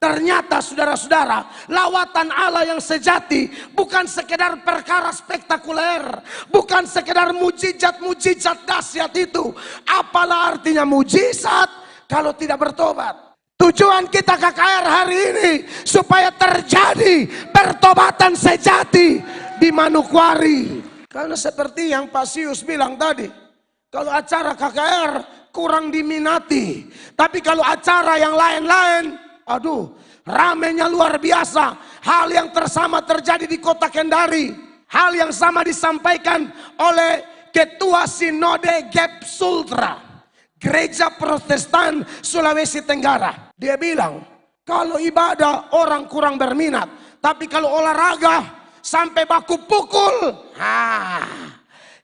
Ternyata saudara-saudara, lawatan Allah yang sejati bukan sekedar perkara spektakuler, bukan sekedar mujizat-mujizat dahsyat itu. Apalah artinya mujizat kalau tidak bertobat? Tujuan kita KKR hari ini supaya terjadi pertobatan sejati di Manokwari. Karena seperti yang Pak Sius bilang tadi, kalau acara KKR kurang diminati, tapi kalau acara yang lain-lain, aduh, ramenya luar biasa. Hal yang sama terjadi di kota Kendari. Hal yang sama disampaikan oleh Ketua Sinode Gap Sultra, Gereja Protestan Sulawesi Tenggara. Dia bilang, kalau ibadah orang kurang berminat, tapi kalau olahraga sampai baku pukul,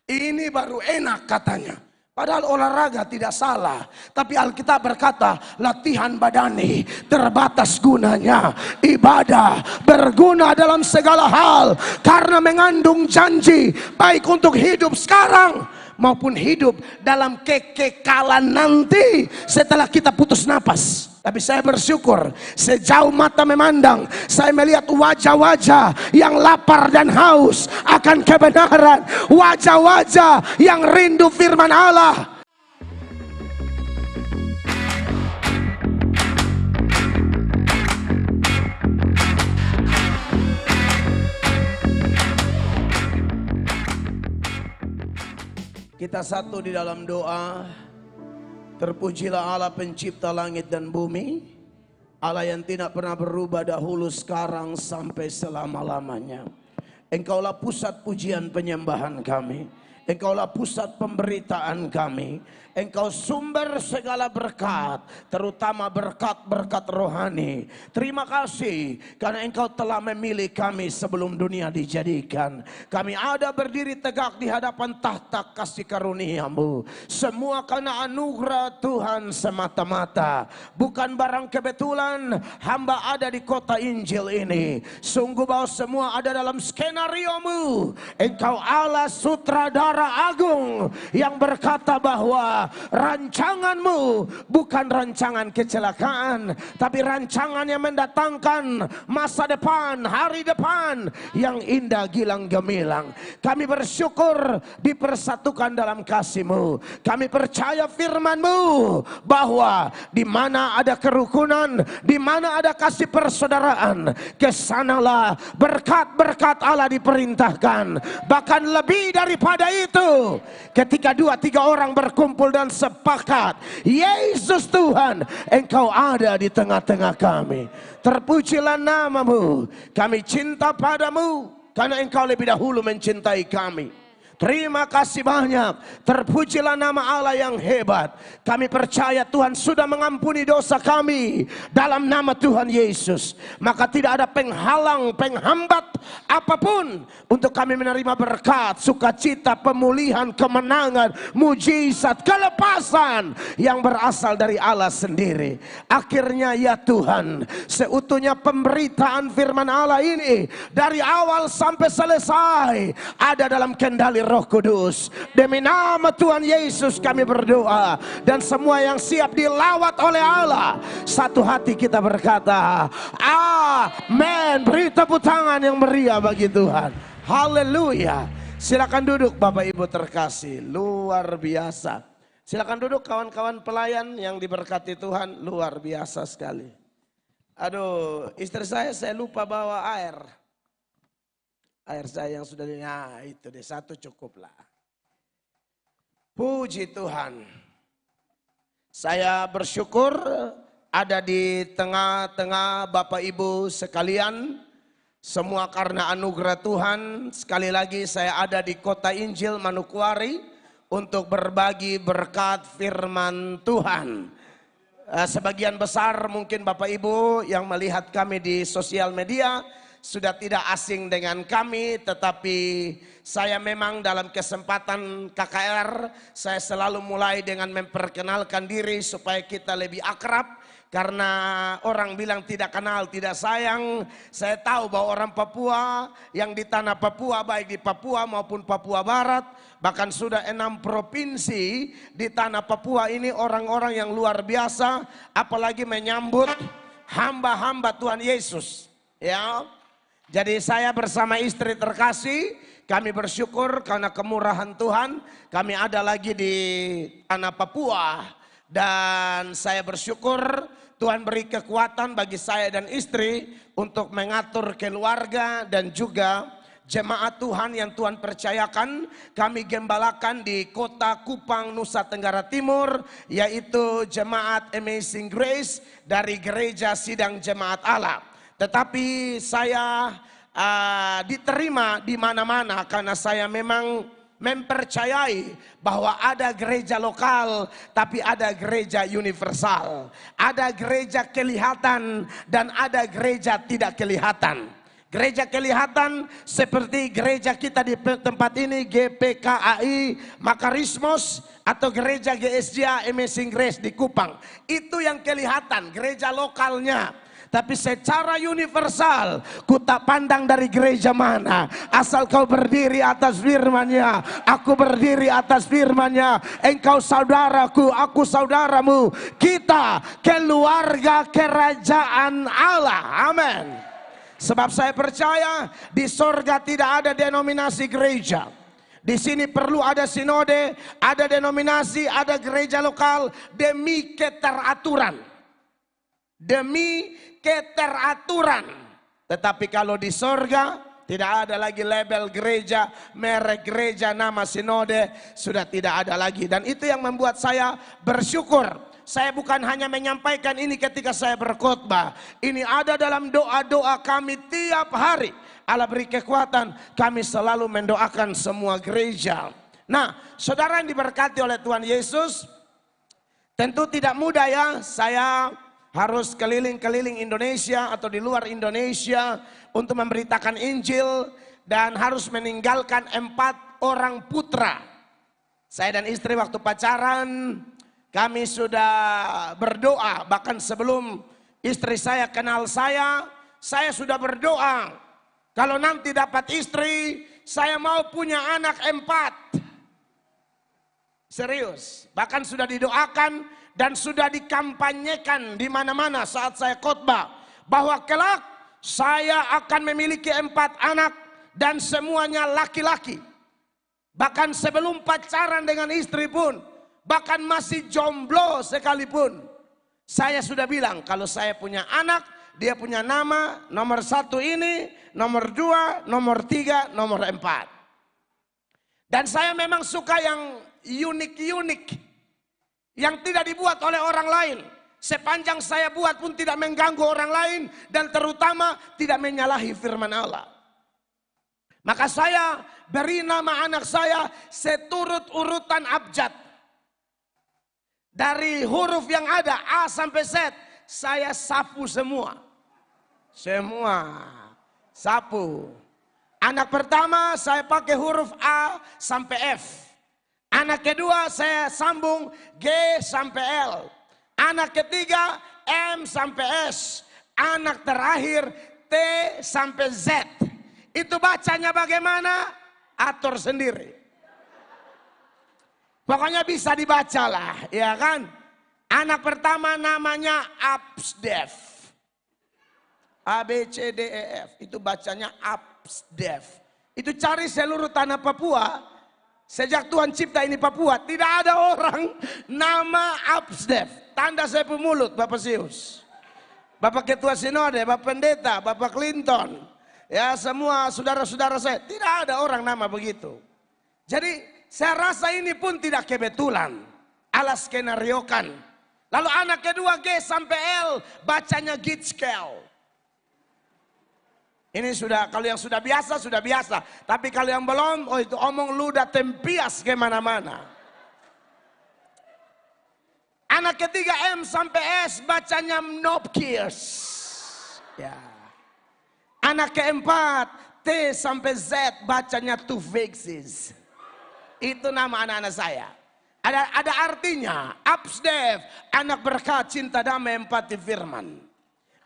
ini baru enak katanya. Padahal olahraga tidak salah, tapi Alkitab berkata latihan badani terbatas gunanya. Ibadah berguna dalam segala hal karena mengandung janji baik untuk hidup sekarang maupun hidup dalam kekekalan nanti setelah kita putus napas. Tapi saya bersyukur sejauh mata memandang, saya melihat wajah-wajah yang lapar dan haus akan kebenaran, wajah-wajah yang rindu firman Allah. Kita satu di dalam doa. Terpujilah Allah pencipta langit dan bumi, Allah yang tidak pernah berubah dahulu, sekarang, sampai selama-lamanya. Engkaulah pusat pujian penyembahan kami, Engkaulah pusat pemberitaan kami, Engkau sumber segala berkat, terutama berkat-berkat rohani. Terima kasih karena Engkau telah memilih kami sebelum dunia dijadikan. Kami ada berdiri tegak di hadapan tahta kasih karunia-Mu. Semua karena anugerah Tuhan semata-mata. Bukan barang kebetulan hamba ada di kota Injil ini. Sungguh bahwa semua ada dalam skenario-Mu. Engkau Allah sutradara agung yang berkata bahwa rancangan-Mu bukan rancangan kecelakaan, tapi rancangan yang mendatangkan masa depan, hari depan yang indah gilang gemilang. Kami bersyukur dipersatukan dalam kasih-Mu. Kami percaya firman-Mu bahwa di mana ada kerukunan, di mana ada kasih persaudaraan, kesanalah berkat-berkat Allah diperintahkan. Bahkan lebih daripada itu, ketika 2-3 orang berkumpul dan sepakat, Yesus Tuhan, Engkau ada di tengah-tengah kami. Terpujilah nama-Mu. Kami cinta padamu karena Engkau lebih dahulu mencintai kami. Terima kasih banyak. Terpujilah nama Allah yang hebat. Kami percaya Tuhan sudah mengampuni dosa kami dalam nama Tuhan Yesus. Maka tidak ada penghalang, penghambat apapun untuk kami menerima berkat, sukacita, pemulihan, kemenangan, mujizat, kelepasan yang berasal dari Allah sendiri. Akhirnya ya Tuhan, seutuhnya pemberitaan firman Allah ini dari awal sampai selesai ada dalam kendali Roh Kudus. Demi nama Tuhan Yesus kami berdoa. Dan semua yang siap dilawat oleh Allah, satu hati kita berkata amin. Beri tepuk tangan yang meriah bagi Tuhan. Haleluya. Silakan duduk Bapak Ibu terkasih. Luar biasa. Silakan duduk kawan-kawan pelayan yang diberkati Tuhan. Luar biasa sekali. Aduh, istri saya lupa bawa air. Air saya yang sudah itu deh, satu cukuplah. Puji Tuhan. Saya bersyukur ada di tengah-tengah Bapak Ibu sekalian. Semua karena anugerah Tuhan. Sekali lagi saya ada di kota Injil Manokwari untuk berbagi berkat firman Tuhan. Sebagian besar mungkin Bapak Ibu yang melihat kami di sosial media sudah tidak asing dengan kami, tetapi saya memang dalam kesempatan KKR, saya selalu mulai dengan memperkenalkan diri supaya kita lebih akrab. Karena orang bilang tidak kenal tidak sayang. Saya tahu bahwa orang Papua yang di tanah Papua, baik di Papua maupun Papua Barat, bahkan sudah 6 provinsi di tanah Papua ini orang-orang yang luar biasa, apalagi menyambut hamba-hamba Tuhan Yesus. Ya, jadi saya bersama istri terkasih, kami bersyukur karena kemurahan Tuhan, kami ada lagi di tanah Papua. Dan saya bersyukur Tuhan beri kekuatan bagi saya dan istri untuk mengatur keluarga dan juga jemaat Tuhan yang Tuhan percayakan. Kami gembalakan di kota Kupang, Nusa Tenggara Timur, yaitu jemaat Amazing Grace dari Gereja Sidang Jemaat Allah. Tetapi saya diterima di mana-mana karena saya memang mempercayai bahwa ada gereja lokal tapi ada gereja universal. Ada gereja kelihatan dan ada gereja tidak kelihatan. Gereja kelihatan seperti gereja kita di tempat ini, GPKAI Makarismos, atau gereja GSJ Amazing Grace di Kupang. Itu yang kelihatan, gereja lokalnya. Tapi secara universal, ku tak pandang dari gereja mana, asal kau berdiri atas firman-Nya, aku berdiri atas firman-Nya. Engkau saudaraku, aku saudaramu, kita keluarga kerajaan Allah. Amin. Sebab saya percaya di sorga tidak ada denominasi gereja. Di sini perlu ada sinode, ada denominasi, ada gereja lokal demi keteraturan. Demi keteraturan. Tetapi kalau di sorga tidak ada lagi label gereja, merek gereja, nama sinode, sudah tidak ada lagi. Dan itu yang membuat saya bersyukur. Saya bukan hanya menyampaikan ini ketika saya berkhotbah. Ini ada dalam doa-doa kami tiap hari. Allah beri kekuatan, kami selalu mendoakan semua gereja. Nah, saudara yang diberkati oleh Tuhan Yesus, tentu tidak mudah ya, saya harus keliling-keliling Indonesia atau di luar Indonesia untuk memberitakan Injil dan harus meninggalkan 4 orang putra. Saya dan istri waktu pacaran kami sudah berdoa, bahkan sebelum istri saya kenal saya sudah berdoa. Kalau nanti dapat istri, saya mau punya anak 4. Serius, bahkan sudah didoakan dan sudah dikampanyekan di mana-mana saat saya khotbah bahwa kelak saya akan memiliki 4 anak dan semuanya laki-laki. Bahkan sebelum pacaran dengan istri pun, bahkan masih jomblo sekalipun, saya sudah bilang kalau saya punya anak, dia punya nama nomor 1 ini, nomor 2, nomor 3, nomor 4. Dan saya memang suka yang unik-unik, yang tidak dibuat oleh orang lain. Sepanjang saya buat pun tidak mengganggu orang lain dan terutama tidak menyalahi firman Allah. Maka saya beri nama anak saya seturut urutan abjad. Dari huruf yang ada A sampai Z, saya sapu semua. Semua sapu. Anak pertama saya pakai huruf A sampai F. Anak kedua saya sambung G sampai L. Anak ketiga M sampai S. Anak terakhir T sampai Z. Itu bacanya bagaimana? Atur sendiri. Pokoknya bisa dibaca lah, ya kan? Anak pertama namanya Absdef. A, B, C, D, E, F. Itu bacanya Absdef. Itu cari seluruh tanah Papua. Sejak Tuhan cipta ini Papua, tidak ada orang nama Absdef. Tanda sapu mulut, Bapak Sius. Bapak Ketua Sinode, Bapak Pendeta, Bapak Clinton. Ya, semua saudara-saudara saya, tidak ada orang nama begitu. Jadi saya rasa ini pun tidak kebetulan. Allah skenariokan. Lalu anak kedua G sampai L bacanya Gitskel. Ini sudah, kalau yang sudah biasa. Tapi kalau yang belum, oh itu omong ludah tempias kemana-mana. Anak ketiga M sampai S bacanya Mnopkirs. Ya. Anak keempat T sampai Z bacanya Tuvexis. Itu nama anak-anak saya. Ada artinya. Absdef, anak berkat, cinta damai, empati firman.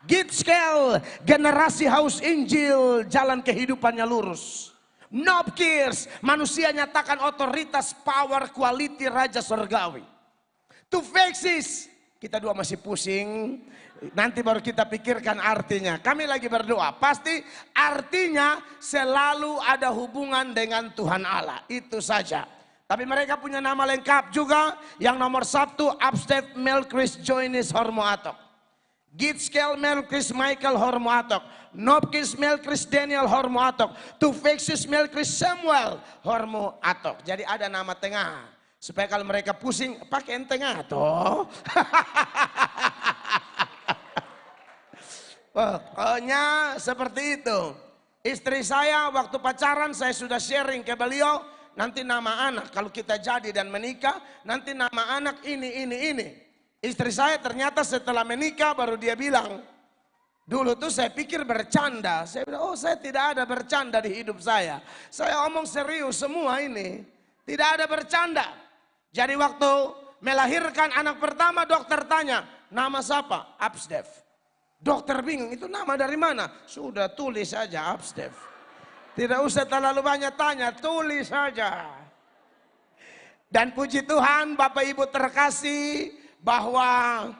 Gitskel, generasi haus Injil, jalan kehidupannya lurus. Nopkirs, manusia nyatakan otoritas, power, quality raja surgawi. Tuvexis, kita dua masih pusing. Nanti baru kita pikirkan artinya. Kami lagi berdoa. Pasti artinya selalu ada hubungan dengan Tuhan Allah. Itu saja. Tapi mereka punya nama lengkap juga. Yang nomor 1, Abstef Melchris Joinis Hormoatok. Gitskel Melchris Michael Hormoatok. Nopkis Melchris Daniel Hormoatok. Tufexis Melchris Samuel Hormoatok. Jadi ada nama tengah. Supaya kalau mereka pusing, pakai yang tengah toh. Pokoknya seperti itu. Istri saya waktu pacaran saya sudah sharing ke beliau. Nanti nama anak kalau kita jadi dan menikah. Nanti nama anak ini. Istri saya ternyata setelah menikah baru dia bilang. Dulu tuh saya pikir bercanda. Saya bilang, oh saya tidak ada bercanda di hidup saya. Saya omong serius semua ini. Tidak ada bercanda. Jadi waktu melahirkan anak pertama dokter tanya. Nama siapa? Abstef. Dokter bingung, itu nama dari mana? Sudah tulis saja Abstef. Tidak usah terlalu banyak tanya, tulis saja. Dan puji Tuhan Bapak Ibu terkasih bahwa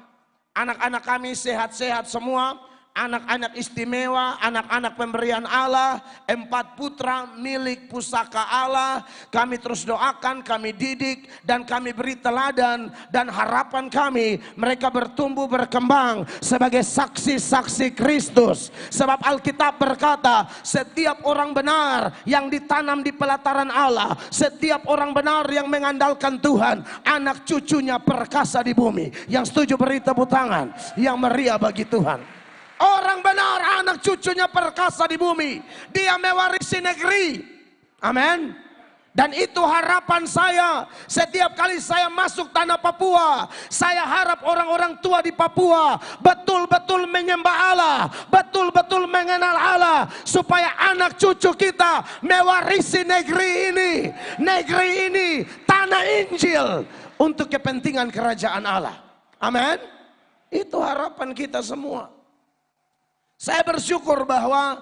anak-anak kami sehat-sehat semua. Anak-anak istimewa, anak-anak pemberian Allah, 4 putra milik pusaka Allah. Kami terus doakan, kami didik, dan kami beri teladan. Dan harapan kami, mereka bertumbuh berkembang sebagai saksi-saksi Kristus. Sebab Alkitab berkata, setiap orang benar yang ditanam di pelataran Allah, setiap orang benar yang mengandalkan Tuhan, anak cucunya perkasa di bumi. Yang setuju beri tepuk tangan, yang meriah bagi Tuhan. Orang benar anak cucunya perkasa di bumi. Dia mewarisi negeri. Amin. Dan itu harapan saya. Setiap kali saya masuk tanah Papua, saya harap orang-orang tua di Papua betul-betul menyembah Allah, betul-betul mengenal Allah, supaya anak cucu kita mewarisi negeri ini. Negeri ini tanah Injil untuk kepentingan kerajaan Allah. Amin. Itu harapan kita semua. Saya bersyukur bahwa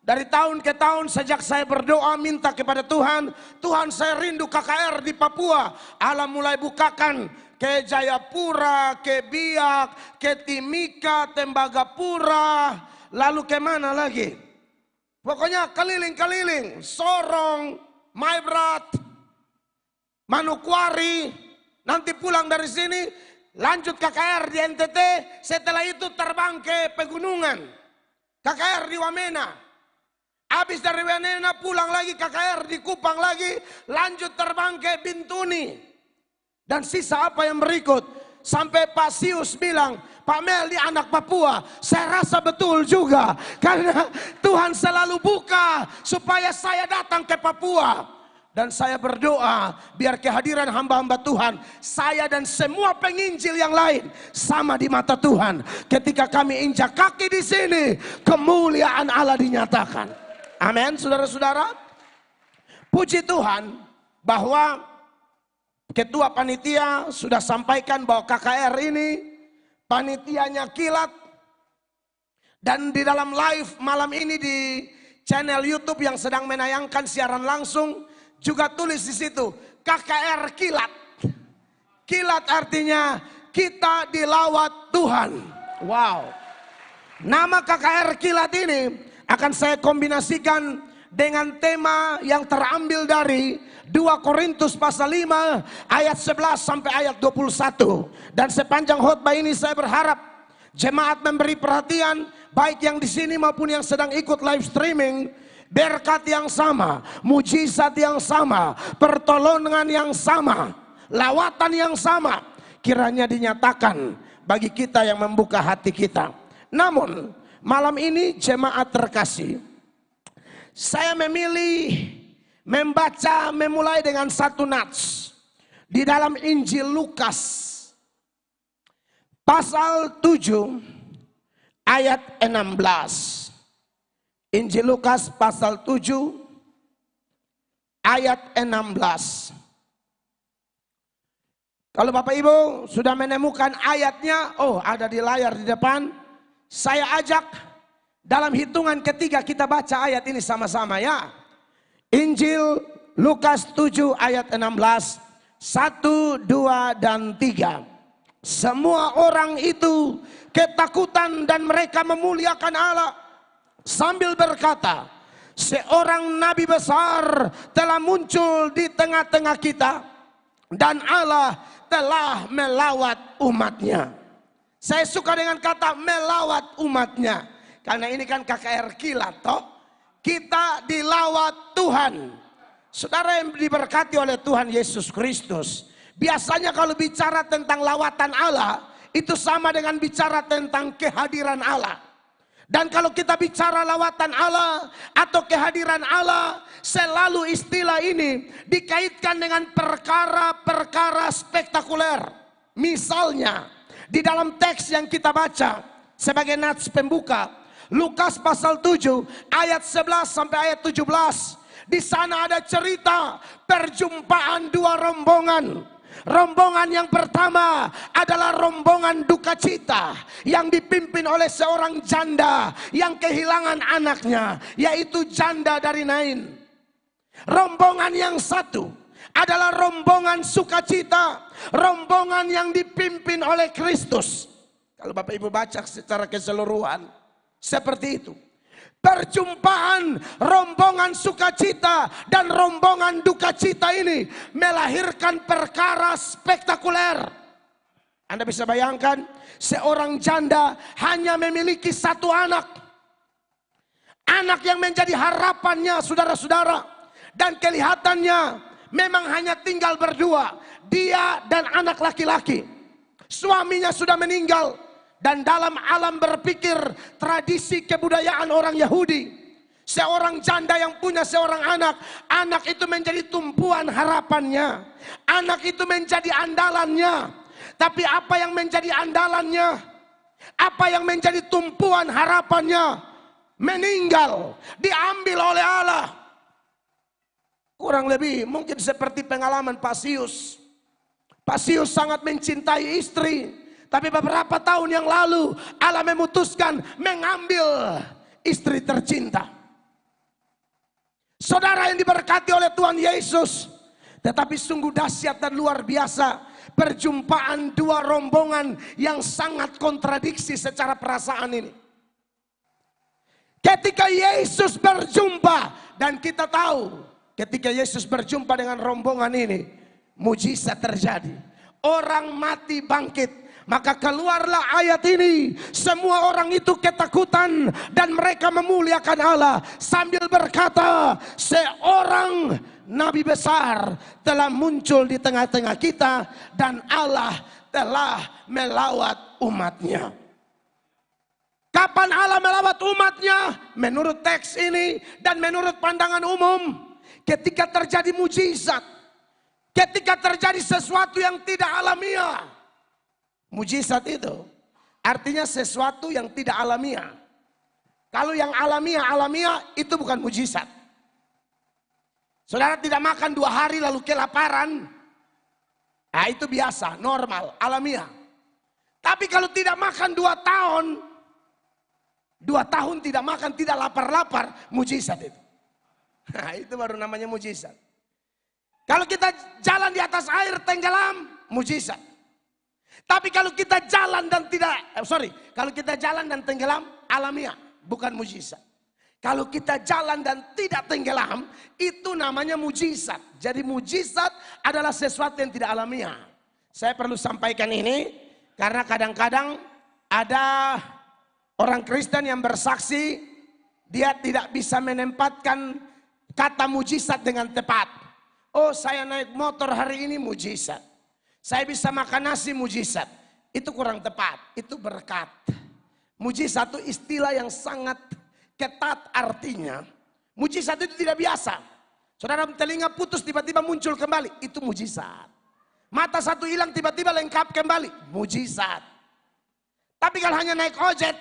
dari tahun ke tahun sejak saya berdoa minta kepada Tuhan, Tuhan saya rindu KKR di Papua. Allah mulai bukakan ke Jayapura, ke Biak, ke Timika, Tembagapura, lalu ke mana lagi? Pokoknya keliling-keliling, Sorong, Maibrat, Manokwari, nanti pulang dari sini lanjut KKR di NTT, setelah itu terbang ke pegunungan. KKR di Wamena. Habis dari Wamena pulang lagi KKR di Kupang lagi. Lanjut terbang ke Bintuni. Dan sisa apa yang berikut. Sampai Pak Sius bilang, Pak Mel di anak Papua. Saya rasa betul juga. Karena Tuhan selalu buka supaya saya datang ke Papua. Dan saya berdoa biar kehadiran hamba-hamba Tuhan, saya dan semua penginjil yang lain sama di mata Tuhan. Ketika kami injak kaki di sini, kemuliaan Allah dinyatakan. Amin, saudara-saudara. Puji Tuhan bahwa ketua panitia sudah sampaikan bahwa KKR ini panitianya kilat. Dan di dalam live malam ini di channel YouTube yang sedang menayangkan siaran langsung, juga tulis di situ KKR kilat. Kilat artinya kita dilawat Tuhan. Wow. Nama KKR kilat ini akan saya kombinasikan dengan tema yang terambil dari 2 Korintus pasal 5 ayat 11 sampai ayat 21. Dan sepanjang khotbah ini saya berharap jemaat memberi perhatian, baik yang di sini maupun yang sedang ikut live streaming. Berkat yang sama, mujizat yang sama, pertolongan yang sama, lawatan yang sama, kiranya dinyatakan bagi kita yang membuka hati kita. Namun malam ini jemaat terkasih, saya memilih memulai dengan satu nats di dalam Injil Lukas pasal 7 ayat 16. Injil Lukas pasal 7 ayat 16. Kalau Bapak Ibu sudah menemukan ayatnya, oh ada di layar di depan. Saya ajak dalam hitungan ketiga kita baca ayat ini sama-sama ya. Injil Lukas 7 ayat 16. 1, 2, dan 3. Semua orang itu ketakutan dan mereka memuliakan Allah sambil berkata, seorang nabi besar telah muncul di tengah-tengah kita dan Allah telah melawat umatnya. Saya suka dengan kata melawat umatnya, karena ini kan KKR kilat toh. Kita dilawat Tuhan. Saudara yang diberkati oleh Tuhan Yesus Kristus, biasanya kalau bicara tentang lawatan Allah, itu sama dengan bicara tentang kehadiran Allah. Dan kalau kita bicara lawatan Allah atau kehadiran Allah, selalu istilah ini dikaitkan dengan perkara-perkara spektakuler. Misalnya, di dalam teks yang kita baca sebagai nats pembuka, Lukas pasal 7 ayat 11 sampai ayat 17. Di sana ada cerita perjumpaan dua rombongan. Rombongan yang pertama adalah rombongan duka cita yang dipimpin oleh seorang janda yang kehilangan anaknya, yaitu janda dari Nain. Rombongan yang satu adalah rombongan sukacita, rombongan yang dipimpin oleh Kristus. Kalau Bapak Ibu baca secara keseluruhan seperti itu. Perjumpaan rombongan sukacita dan rombongan duka cita ini melahirkan perkara spektakuler. Anda bisa bayangkan, seorang janda hanya memiliki satu anak. Anak yang menjadi harapannya saudara-saudara. Dan kelihatannya memang hanya tinggal berdua. Dia dan anak laki-laki. Suaminya sudah meninggal. Dan dalam alam berpikir tradisi kebudayaan orang Yahudi, seorang janda yang punya seorang anak, anak itu menjadi tumpuan harapannya, anak itu menjadi andalannya. Tapi apa yang menjadi andalannya, apa yang menjadi tumpuan harapannya, meninggal, diambil oleh Allah. Kurang lebih mungkin seperti pengalaman Pasius. Pasius sangat mencintai istri. Tapi beberapa tahun yang lalu Allah memutuskan mengambil istri tercinta. Saudara yang diberkati oleh Tuhan Yesus, tetapi sungguh dahsyat dan luar biasa perjumpaan dua rombongan yang sangat kontradiksi secara perasaan ini. Ketika Yesus berjumpa, dan kita tahu ketika Yesus berjumpa dengan rombongan ini, mujizat terjadi. Orang mati bangkit. Maka keluarlah ayat ini. Semua orang itu ketakutan dan mereka memuliakan Allah sambil berkata, seorang nabi besar telah muncul di tengah-tengah kita dan Allah telah melawat umatnya. Kapan Allah melawat umatnya? Menurut teks ini dan menurut pandangan umum, ketika terjadi mujizat, ketika terjadi sesuatu yang tidak alamiah. Mujizat itu artinya sesuatu yang tidak alamiah. Kalau yang alamiah itu bukan mujizat. Saudara tidak makan 2 hari lalu kelaparan, nah itu biasa, normal, alamiah. Tapi kalau tidak makan 2 tahun, 2 tahun tidak makan, tidak lapar-lapar, mujizat itu. Nah itu baru namanya mujizat. Kalau kita jalan di atas air tenggelam, mujizat. Tapi kalau kita jalan dan kalau kita jalan dan tenggelam, alamiah, bukan mujizat. Kalau kita jalan dan tidak tenggelam, itu namanya mujizat. Jadi mujizat adalah sesuatu yang tidak alamiah. Saya perlu sampaikan ini karena kadang-kadang ada orang Kristen yang bersaksi, dia tidak bisa menempatkan kata mujizat dengan tepat. Oh, saya naik motor hari ini, mujizat. Saya bisa makan nasi, mujizat. Itu kurang tepat, itu berkat. Mujizat itu istilah yang sangat ketat artinya. Mujizat itu tidak biasa. Saudara telinga putus tiba-tiba muncul kembali, itu mujizat. Mata satu hilang tiba-tiba lengkap kembali, mujizat. Tapi kalau hanya naik ojek,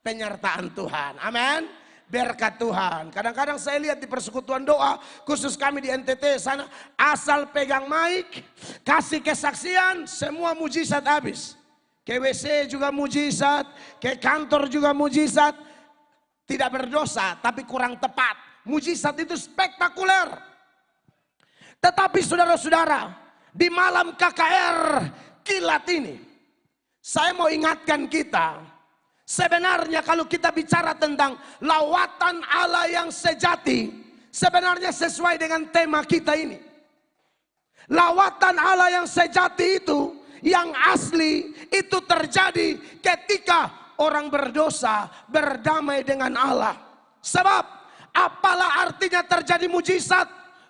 penyertaan Tuhan. Amin. Berkat Tuhan. Kadang-kadang saya lihat di persekutuan doa, khusus kami di NTT sana, asal pegang mic, kasih kesaksian, semua mujizat habis. Ke WC juga mujizat, ke kantor juga mujizat. Tidak berdosa, tapi kurang tepat. Mujizat itu spektakuler. Tetapi saudara-saudara, di malam KKR kilat ini, Saya mau ingatkan kita, sebenarnya kalau kita bicara tentang lawatan Allah yang sejati, sebenarnya sesuai dengan tema kita ini. Lawatan Allah yang sejati itu, yang asli, itu terjadi ketika orang berdosa berdamai dengan Allah. Sebab apalah artinya terjadi mujizat?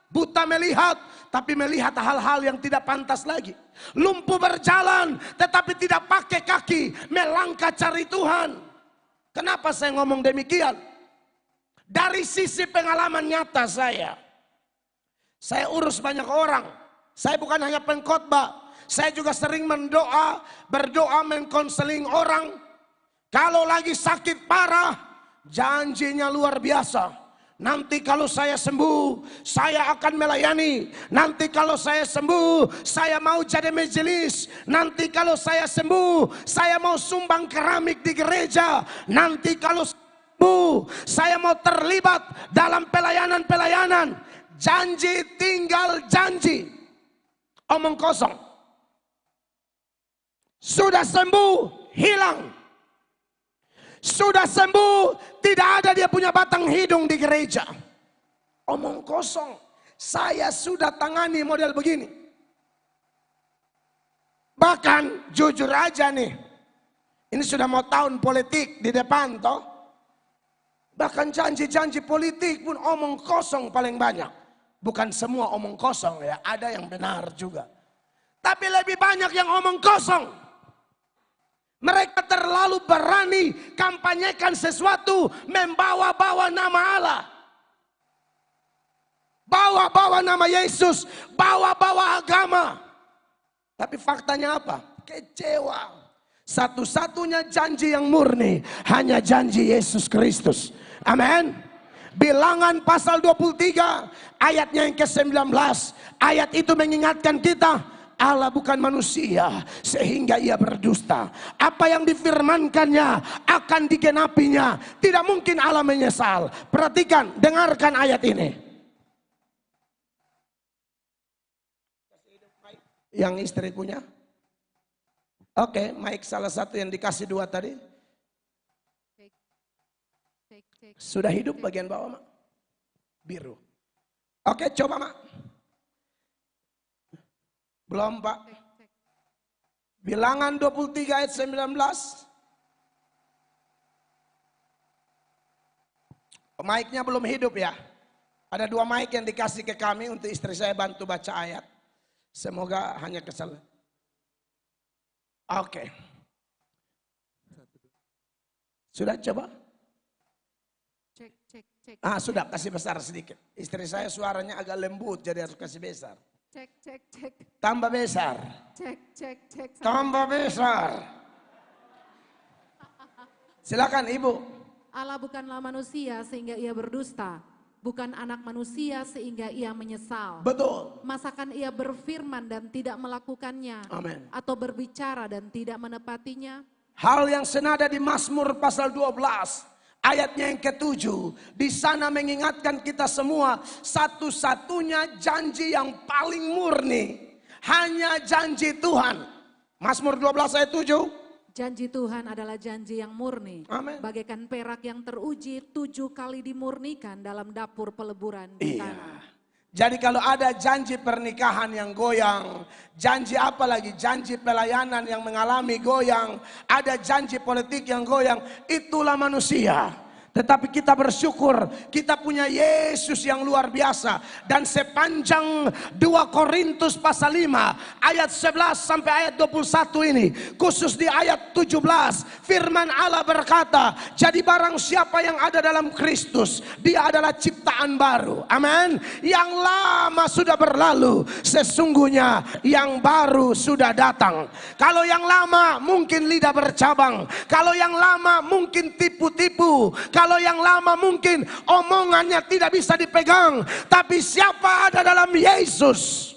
Buta melihat, tapi melihat hal-hal yang tidak pantas lagi. Lumpuh berjalan, tetapi tidak pakai kaki, melangkah cari Tuhan. Kenapa saya ngomong demikian? Dari sisi pengalaman nyata saya urus banyak orang. Saya bukan hanya pengkhotbah, saya juga sering berdoa mengkonseling orang. Kalau lagi sakit parah, janjinya luar biasa. Nanti kalau saya sembuh, saya akan melayani. Nanti kalau saya sembuh, saya mau jadi majelis. Nanti kalau saya sembuh, saya mau sumbang keramik di gereja. Nanti kalau sembuh, saya mau terlibat dalam pelayanan-pelayanan. Janji tinggal janji. Omong kosong. Sudah sembuh, hilang. Sudah sembuh, tidak ada dia punya batang hidung di gereja. Omong kosong. Saya sudah tangani model begini. Bahkan jujur aja nih, ini sudah mau tahun politik di depan toh. Bahkan janji-janji politik pun omong kosong paling banyak. Bukan semua omong kosong ya, ada yang benar juga. Tapi lebih banyak yang omong kosong. Mereka terlalu berani kampanyekan sesuatu, membawa-bawa nama Allah. Bawa-bawa nama Yesus, bawa-bawa agama. Tapi faktanya apa? Kecewa. Satu-satunya janji yang murni hanya janji Yesus Kristus. Amin. Bilangan pasal 23 ayatnya yang ke-19. Ayat itu mengingatkan kita, Allah bukan manusia sehingga ia berdusta. Apa yang difirmankannya akan digenapinya. Tidak mungkin Allah menyesal. Perhatikan, dengarkan ayat ini. Yang istri punya? Oke, mic salah satu yang dikasih 2 tadi. Sudah hidup bagian bawah, Mak? Biru. Oke, coba, Mak. Belum, Pak. Bilangan 23 ayat 19. Mic-nya belum hidup ya. Ada 2 mic yang dikasih ke kami untuk istri saya bantu baca ayat. Semoga hanya kesal. Oke. Sudah coba? Cek. Sudah, kasih besar sedikit. Istri saya suaranya agak lembut jadi harus kasih besar. Cek. Tambah besar. Cek. Tambah besar. Silakan Ibu. Allah bukanlah manusia sehingga ia berdusta. Bukan anak manusia sehingga ia menyesal. Betul. Masakan ia berfirman dan tidak melakukannya. Amin. Atau berbicara dan tidak menepatinya. Hal yang senada di Mazmur pasal 12. Ayatnya yang ke-7, di sana mengingatkan kita semua, satu-satunya janji yang paling murni hanya janji Tuhan. Mazmur 12 ayat 7. Janji Tuhan adalah janji yang murni. Amin. Bagaikan perak yang teruji 7 kali dimurnikan dalam dapur peleburan di tanah. Jadi kalau ada janji pernikahan yang goyang, janji apa lagi? Janji pelayanan yang mengalami goyang, ada janji politik yang goyang, itulah manusia. Tetapi kita bersyukur kita punya Yesus yang luar biasa. Dan sepanjang 2 Korintus pasal 5 ayat 11 sampai ayat 21 ini, khusus di ayat 17, firman Allah berkata, jadi barang siapa yang ada dalam Kristus, dia adalah ciptaan baru. Amin. Yang lama sudah berlalu, sesungguhnya yang baru sudah datang. Kalau yang lama mungkin lidah bercabang, kalau yang lama mungkin tipu-tipu, kalau yang lama mungkin omongannya tidak bisa dipegang. Tapi siapa ada dalam Yesus,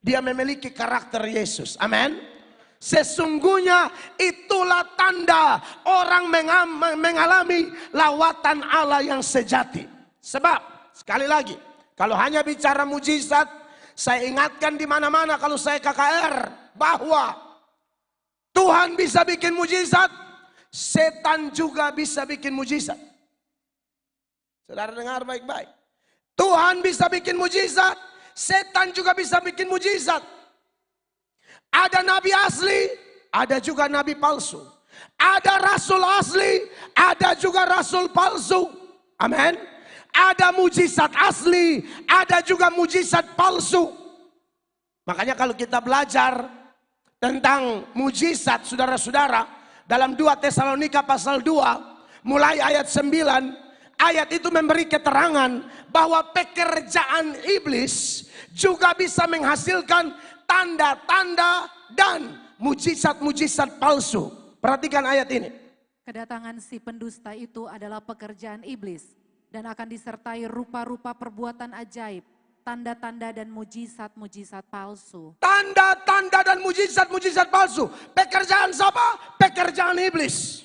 dia memiliki karakter Yesus. Amin. Sesungguhnya itulah tanda orang mengalami lawatan Allah yang sejati. Sebab sekali lagi, kalau hanya bicara mujizat, saya ingatkan di mana-mana kalau saya KKR bahwa Tuhan bisa bikin mujizat, setan juga bisa bikin mujizat. Saudara dengar baik-baik. Tuhan bisa bikin mujizat, setan juga bisa bikin mujizat. Ada nabi asli, ada juga nabi palsu. Ada rasul asli, ada juga rasul palsu. Amin. Ada mujizat asli, ada juga mujizat palsu. Makanya kalau kita belajar tentang mujizat, saudara-saudara, dalam 2 Tesalonika pasal 2, mulai ayat 9, ayat itu memberi keterangan bahwa pekerjaan iblis juga bisa menghasilkan tanda-tanda dan mujizat-mujizat palsu. Perhatikan ayat ini. Kedatangan si pendusta itu adalah pekerjaan iblis dan akan disertai rupa-rupa perbuatan ajaib, tanda-tanda dan mujizat-mujizat palsu. Tanda-tanda dan mujizat-mujizat palsu. Pekerjaan siapa? Pekerjaan iblis.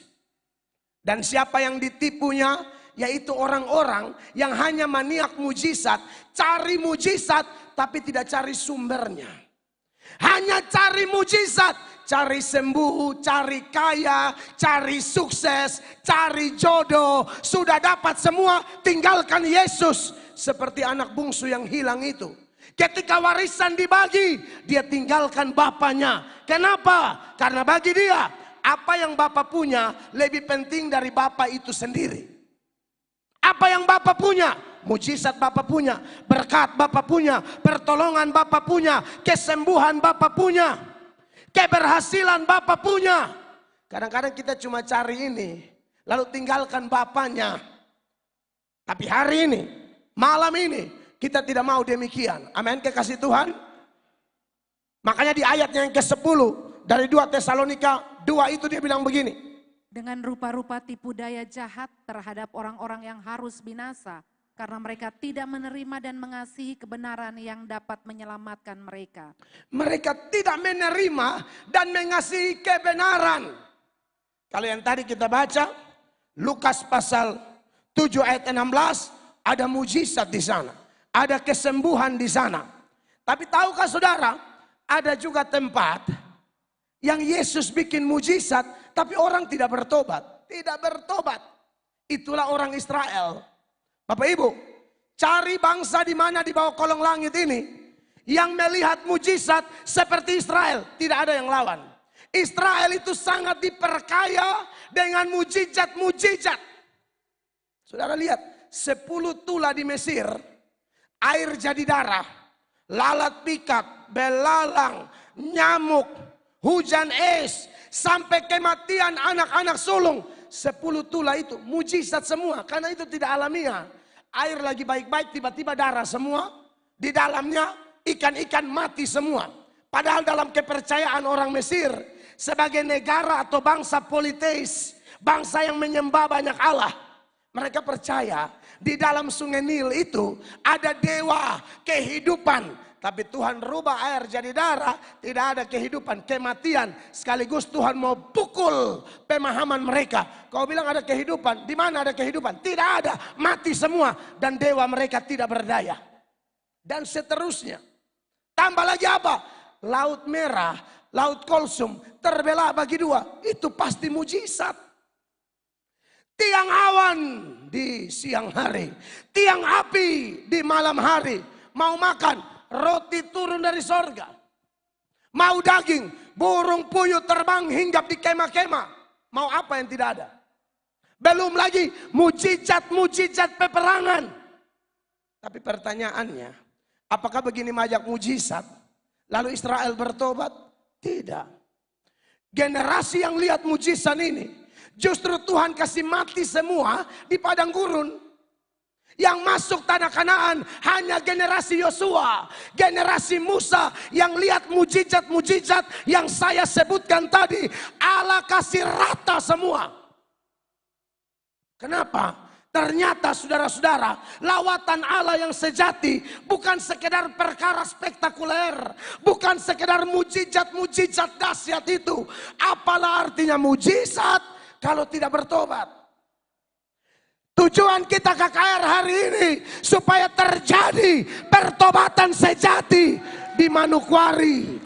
Dan siapa yang ditipunya? Yaitu orang-orang yang hanya maniak mujizat. Cari mujizat tapi tidak cari sumbernya. Hanya cari mujizat. Cari sembuh, cari kaya, cari sukses, cari jodoh. Sudah dapat semua, tinggalkan Yesus. Seperti anak bungsu yang hilang itu. Ketika warisan dibagi, dia tinggalkan bapaknya. Kenapa? Karena bagi dia, apa yang bapak punya lebih penting dari bapak itu sendiri. Apa yang bapak punya? Mujizat bapak punya, berkat bapak punya, pertolongan bapak punya, kesembuhan bapak punya, keberhasilan bapak punya. Kadang-kadang kita cuma cari ini, lalu tinggalkan bapaknya. Tapi hari ini, malam ini, kita tidak mau demikian. Amin, kekasih Tuhan. Makanya di ayatnya yang ke-10 dari 2 Tesalonika 2 itu dia bilang begini. Dengan rupa-rupa tipu daya jahat terhadap orang-orang yang harus binasa, karena mereka tidak menerima dan mengasihi kebenaran yang dapat menyelamatkan mereka. Mereka tidak menerima dan mengasihi kebenaran. Kalau yang tadi kita baca, Lukas pasal 7 ayat 16, ada mujizat di sana. Ada kesembuhan di sana. Tapi tahukah saudara, ada juga tempat yang Yesus bikin mujizat, tapi orang tidak bertobat. Tidak bertobat. Itulah orang Israel. Bapak Ibu, cari bangsa di mana di bawah kolong langit ini yang melihat mujizat seperti Israel, tidak ada yang lawan. Israel itu sangat diperkaya dengan mujizat-mujizat. Saudara lihat, 10 tula di Mesir, air jadi darah, lalat pikat, belalang, nyamuk, hujan es, sampai kematian anak-anak sulung. 10 tula itu mujizat semua, karena itu tidak alamiah. Air lagi baik-baik, tiba-tiba darah semua. Di dalamnya ikan-ikan mati semua. Padahal dalam kepercayaan orang Mesir, sebagai negara atau bangsa politeis, bangsa yang menyembah banyak Allah, mereka percaya di dalam sungai Nil itu ada dewa kehidupan. Tapi Tuhan rubah air jadi darah, tidak ada kehidupan, kematian. Sekaligus Tuhan mau pukul pemahaman mereka. Kau bilang ada kehidupan, di mana ada kehidupan? Tidak ada, mati semua. Dan dewa mereka tidak berdaya. Dan seterusnya. Tambah lagi apa? Laut Merah, Laut Kolsum terbelah bagi dua. Itu pasti mujizat. Tiang awan di siang hari, tiang api di malam hari. Mau makan, roti turun dari sorga. Mau daging, burung puyuh terbang hinggap di kemah-kemah. Mau apa yang tidak ada? Belum lagi mujizat-mujizat peperangan. Tapi pertanyaannya, apakah begini banyak mujizat lalu Israel bertobat? Tidak. Generasi yang lihat mujizat ini, justru Tuhan kasih mati semua di padang gurun. Yang masuk tanah Kanaan hanya generasi Yosua, generasi Musa yang lihat mujizat-mujizat yang saya sebutkan tadi. Allah kasih rata semua. Kenapa? Ternyata saudara-saudara, lawatan Allah yang sejati bukan sekedar perkara spektakuler, bukan sekedar mujizat-mujizat dahsyat itu. Apalah artinya mujizat kalau tidak bertobat? Tujuan kita KKR hari ini supaya terjadi pertobatan sejati di Manokwari.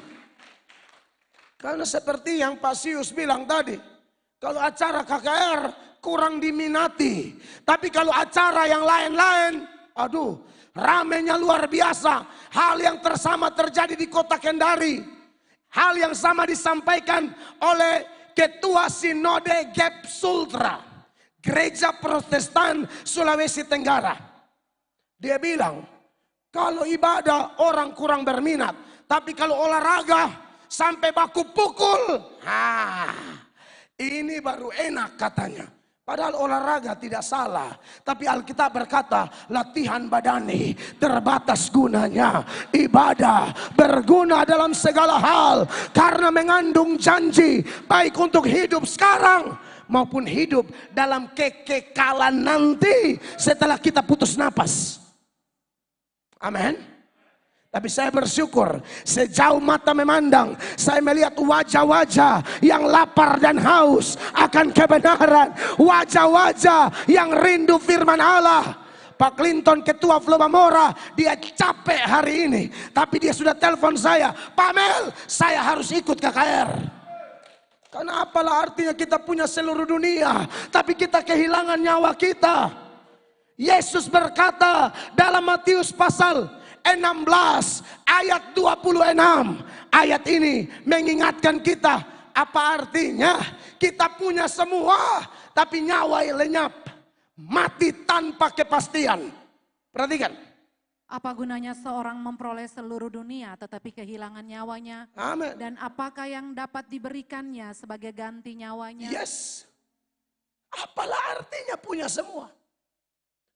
Karena seperti yang Pak Sius bilang tadi, kalau acara KKR kurang diminati. Tapi kalau acara yang lain-lain, aduh, ramenya luar biasa. Hal yang sama terjadi di kota Kendari. Hal yang sama disampaikan oleh Ketua Sinode Gap Sultra, Gereja Protestan Sulawesi Tenggara. Dia bilang, kalau ibadah orang kurang berminat, tapi kalau olahraga sampai baku pukul, ini baru enak katanya. Padahal olahraga tidak salah, tapi Alkitab berkata latihan badani terbatas gunanya. Ibadah berguna dalam segala hal karena mengandung janji baik untuk hidup sekarang maupun hidup dalam kekekalan nanti setelah kita putus napas. Amin. Tapi saya bersyukur sejauh mata memandang, saya melihat wajah-wajah yang lapar dan haus akan kebenaran. Wajah-wajah yang rindu firman Allah. Pak Clinton, Ketua Flobamora, dia capek hari ini. Tapi dia sudah telepon saya, Pak Mel, saya harus ikut KKR. Karena apalah artinya kita punya seluruh dunia, tapi kita kehilangan nyawa kita. Yesus berkata dalam Matius pasal 16 ayat 26. Ayat ini mengingatkan kita apa artinya kita punya semua tapi nyawa lenyap, mati tanpa kepastian. Perhatikan. Apa gunanya seorang memperoleh seluruh dunia tetapi kehilangan nyawanya? Amin. Dan apakah yang dapat diberikannya sebagai ganti nyawanya? Yes. Apalah artinya punya semua?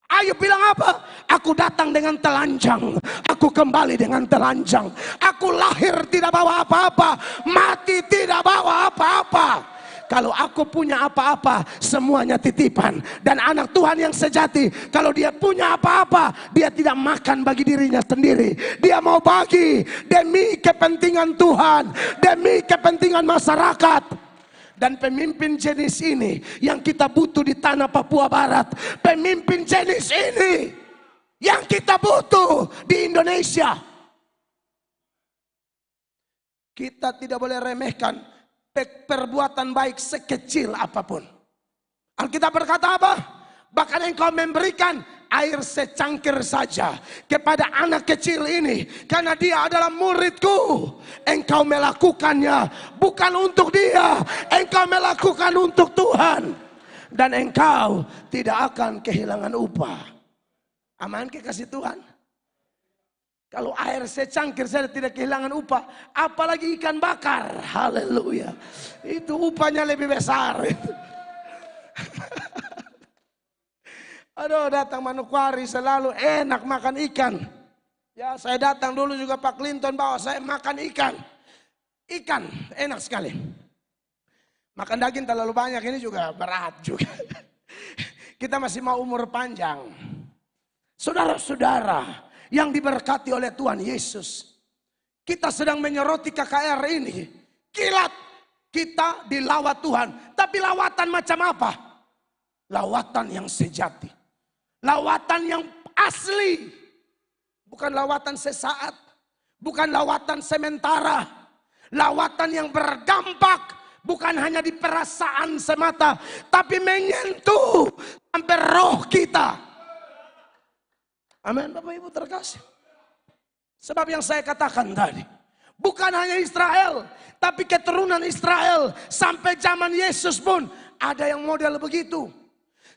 Ayo bilang apa? Aku datang dengan telanjang, aku kembali dengan telanjang. Aku lahir tidak bawa apa-apa, mati tidak bawa apa-apa. Kalau aku punya apa-apa, semuanya titipan. Dan anak Tuhan yang sejati, kalau dia punya apa-apa, dia tidak makan bagi dirinya sendiri. Dia mau bagi demi kepentingan Tuhan, demi kepentingan masyarakat. Dan pemimpin jenis ini yang kita butuh di tanah Papua Barat. Pemimpin jenis ini yang kita butuh di Indonesia. Kita tidak boleh remehkan perbuatan baik sekecil apapun. Alkitab berkata apa? Bahkan engkau memberikan air secangkir saja kepada anak kecil ini, karena dia adalah muridku. Engkau melakukannya bukan untuk dia, engkau melakukan untuk Tuhan. Dan engkau tidak akan kehilangan upah. Aman kekasih Tuhan. Kalau air secangkir saja tidak kehilangan upah, apalagi ikan bakar. Haleluya. Itu upahnya lebih besar. Aduh, datang Manokwari selalu enak makan ikan. Ya, saya datang dulu juga Pak Clinton bawa saya makan ikan. Ikan enak sekali. Makan daging terlalu banyak ini juga berat juga. Kita masih mau umur panjang. Saudara-saudara yang diberkati oleh Tuhan Yesus, kita sedang menyoroti KKR ini. Kilat kita dilawat Tuhan. Tapi lawatan macam apa? Lawatan yang sejati. Lawatan yang asli. Bukan lawatan sesaat. Bukan lawatan sementara. Lawatan yang berdampak. Bukan hanya di perasaan semata. Tapi menyentuh sampai roh kita. Amin Bapak Ibu terkasih. Sebab yang saya katakan tadi. Bukan hanya Israel. Tapi keturunan Israel. Sampai zaman Yesus pun ada yang model begitu.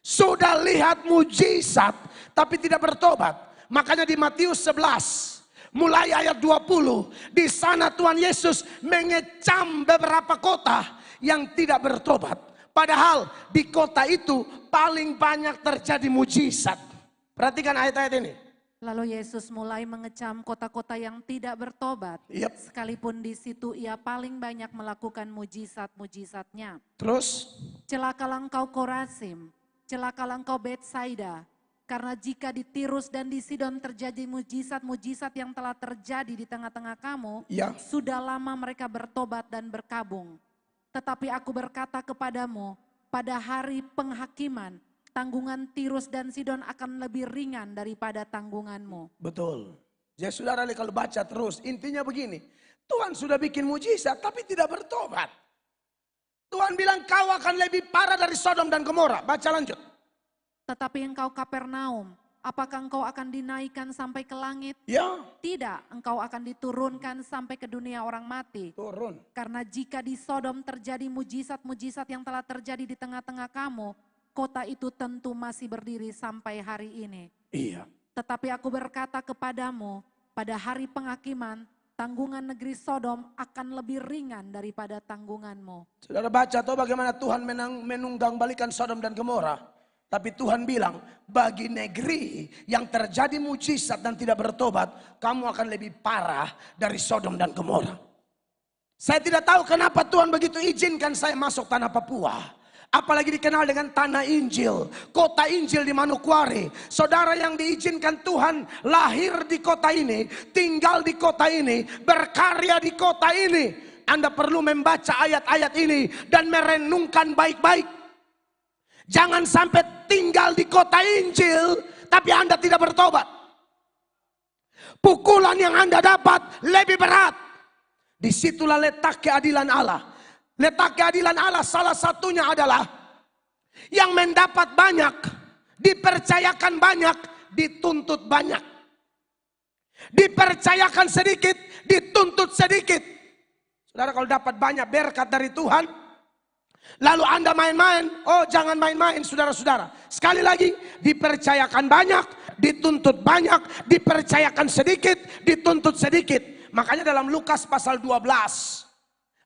Sudah lihat mujizat tapi tidak bertobat. Makanya di Matius 11 mulai ayat 20, di sana Tuhan Yesus mengecam beberapa kota yang tidak bertobat. Padahal di kota itu paling banyak terjadi mujizat. Perhatikan ayat-ayat ini. Lalu Yesus mulai mengecam kota-kota yang tidak bertobat. Yep. Sekalipun di situ ia paling banyak melakukan mujizat-mujizatnya. Terus? Celakalah engkau Korazim. Celakalah engkau Betsaida, karena jika di Tirus dan di Sidon terjadi mujizat-mujizat yang telah terjadi di tengah-tengah kamu, ya, sudah lama mereka bertobat dan berkabung. Tetapi aku berkata kepadamu, pada hari penghakiman, tanggungan Tirus dan Sidon akan lebih ringan daripada tanggunganmu. Betul. Ya saudara, kalau baca terus, intinya begini. Tuhan sudah bikin mujizat tapi tidak bertobat. Tuhan bilang kau akan lebih parah dari Sodom dan Gomora. Baca lanjut. Tetapi engkau Kapernaum, apakah engkau akan dinaikkan sampai ke langit? Ya. Tidak, engkau akan diturunkan sampai ke dunia orang mati. Turun. Karena jika di Sodom terjadi mujizat-mujizat yang telah terjadi di tengah-tengah kamu, kota itu tentu masih berdiri sampai hari ini. Iya. Tetapi aku berkata kepadamu, pada hari penghakiman, tanggungan negeri Sodom akan lebih ringan daripada tanggunganmu. Saudara baca tahu bagaimana Tuhan menunggang balikan Sodom dan Gomora. Tapi Tuhan bilang, bagi negeri yang terjadi mujizat dan tidak bertobat, kamu akan lebih parah dari Sodom dan Gomora. Saya tidak tahu kenapa Tuhan begitu izinkan saya masuk tanah Papua. Apalagi dikenal dengan tanah Injil, kota Injil di Manokwari. Saudara yang diizinkan Tuhan lahir di kota ini, tinggal di kota ini, berkarya di kota ini. Anda perlu membaca ayat-ayat ini dan merenungkan baik-baik. Jangan sampai tinggal di kota Injil, tapi Anda tidak bertobat. Pukulan yang Anda dapat lebih berat. Disitulah letak keadilan Allah. Letak keadilan Allah salah satunya adalah yang mendapat banyak, dipercayakan banyak, dituntut banyak. Dipercayakan sedikit, dituntut sedikit. Saudara kalau dapat banyak berkat dari Tuhan, lalu Anda main-main, oh jangan main-main saudara-saudara. Sekali lagi, dipercayakan banyak, dituntut banyak, dipercayakan sedikit, dituntut sedikit. Makanya dalam Lukas pasal 12.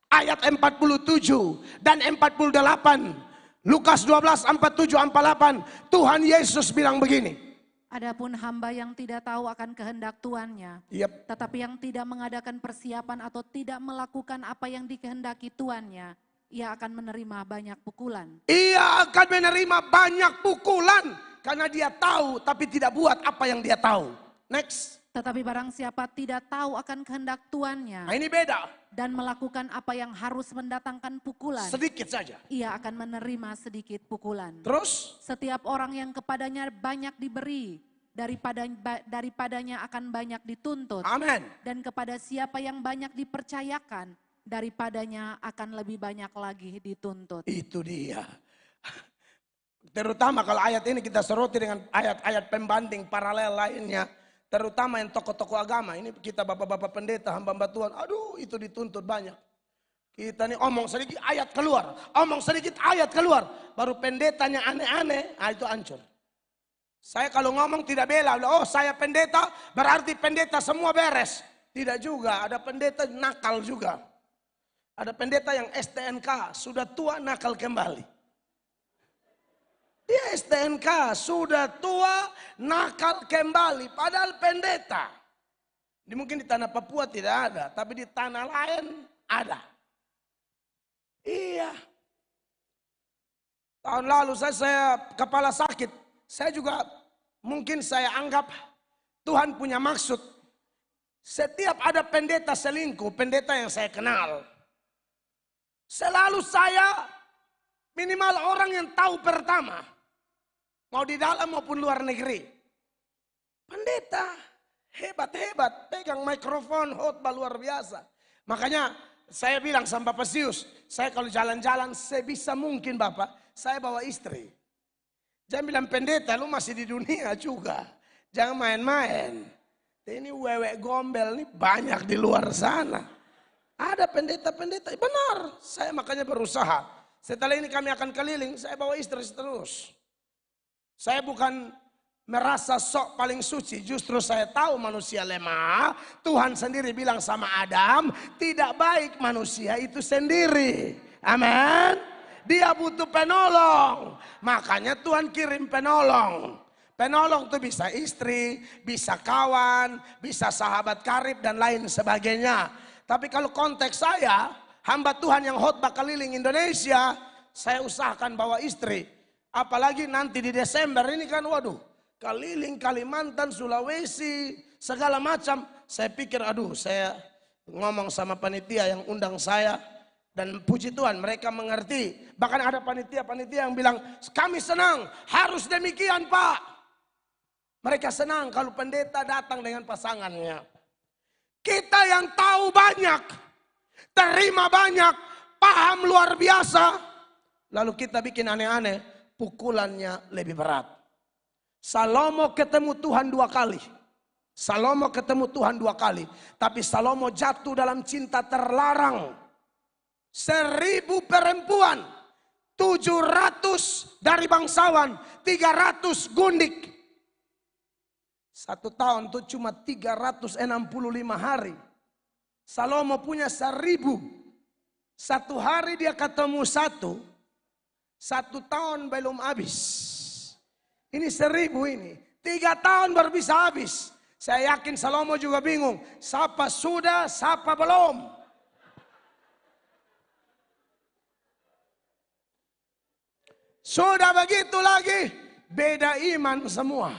Ayat 47 dan 48. Lukas 12, 47, 48. Tuhan Yesus bilang begini. Adapun hamba yang tidak tahu akan kehendak tuannya, tetapi yang tidak mengadakan persiapan atau tidak melakukan apa yang dikehendaki tuannya, ia akan menerima banyak pukulan. Ia akan menerima banyak pukulan karena dia tahu tapi tidak buat apa yang dia tahu. Next. Tetapi barang siapa tidak tahu akan kehendak tuannya, Nah ini beda. Dan melakukan apa yang harus mendatangkan pukulan, Sedikit saja. ia akan menerima sedikit pukulan. Terus? Setiap orang yang kepadanya banyak diberi, daripadanya akan banyak dituntut. Amin. Dan kepada siapa yang banyak dipercayakan, daripadanya akan lebih banyak lagi dituntut. Itu dia. Terutama kalau ayat ini kita soroti dengan ayat-ayat pembanding paralel lainnya. Terutama yang tokoh-tokoh agama. Ini kita bapak-bapak pendeta, hamba-hamba Tuhan. Aduh itu dituntut banyak. Kita nih omong sedikit ayat keluar. Omong sedikit ayat keluar. Baru pendetanya aneh-aneh. Nah itu hancur. Saya kalau ngomong tidak bela. Oh saya pendeta berarti pendeta semua beres. Tidak juga. Ada pendeta nakal juga. Ada pendeta yang STNK. Sudah tua nakal kembali. Dia STNK, sudah tua, nakal kembali. Padahal pendeta. Ini mungkin di tanah Papua tidak ada, tapi di tanah lain ada. Iya. Tahun lalu saya kepala sakit. Saya juga mungkin saya anggap Tuhan punya maksud. Setiap ada pendeta selingkuh, pendeta yang saya kenal. Selalu saya minimal orang yang tahu pertama. Mau di dalam maupun luar negeri. Pendeta hebat-hebat. Pegang mikrofon khotbah luar biasa. Makanya saya bilang sama Bapak Sius. Saya kalau jalan-jalan sebisa mungkin Bapak. Saya bawa istri. Jangan bilang pendeta lu masih di dunia juga. Jangan main-main. Ini wewek gombel nih banyak di luar sana. Ada pendeta-pendeta. Benar. Saya makanya berusaha. Setelah ini kami akan keliling. Saya bawa istri terus. Saya bukan merasa sok paling suci. Justru saya tahu manusia lemah. Tuhan sendiri bilang sama Adam. Tidak baik manusia itu sendiri. Amin. Dia butuh penolong. Makanya Tuhan kirim penolong. Penolong itu bisa istri, bisa kawan, bisa sahabat karib dan lain sebagainya. Tapi kalau konteks saya, hamba Tuhan yang khotbah keliling Indonesia, saya usahakan bawa istri. Apalagi nanti di Desember ini kan waduh, keliling Kalimantan, Sulawesi, segala macam. Saya pikir aduh saya ngomong sama panitia yang undang saya. Dan puji Tuhan mereka mengerti. Bahkan ada panitia-panitia yang bilang kami senang harus demikian Pak. Mereka senang kalau pendeta datang dengan pasangannya. Kita yang tahu banyak, terima banyak, paham luar biasa, lalu kita bikin aneh-aneh, pukulannya lebih berat. Salomo ketemu Tuhan 2 kali. Salomo ketemu Tuhan 2 kali. Tapi Salomo jatuh dalam cinta terlarang. 1000 perempuan, 700 dari bangsawan, 300 gundik. 1 tahun itu cuma 365 hari. Salomo punya 1000. 1 hari dia ketemu 1 tahun belum habis. Ini 1000 ini. 3 tahun baru bisa habis. Saya yakin Salomo juga bingung. Siapa sudah, siapa belum. Sudah begitu lagi, beda iman semua.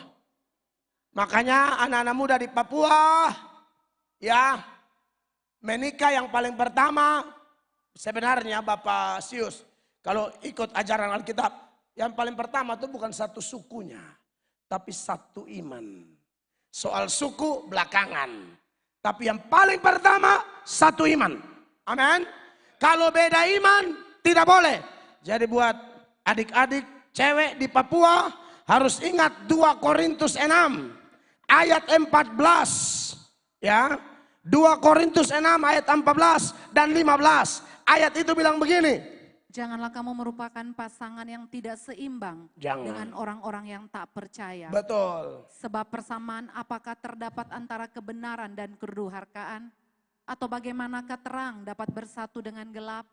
Makanya anak-anak muda di Papua, ya, menikah yang paling pertama, sebenarnya Bapak Sius, kalau ikut ajaran Alkitab, yang paling pertama itu bukan satu sukunya, tapi satu iman. Soal suku belakangan. Tapi yang paling pertama satu iman. Amin. Kalau beda iman tidak boleh. Jadi buat adik-adik cewek di Papua harus ingat 2 Korintus 6 ayat 14. Ya. 2 Korintus 6 ayat 14 dan 15. Ayat itu bilang begini. Janganlah kamu merupakan pasangan yang tidak seimbang dengan orang-orang yang tak percaya. Betul. Sebab persamaan apakah terdapat antara kebenaran dan kedurhakaan? Atau bagaimanakah terang dapat bersatu dengan gelap?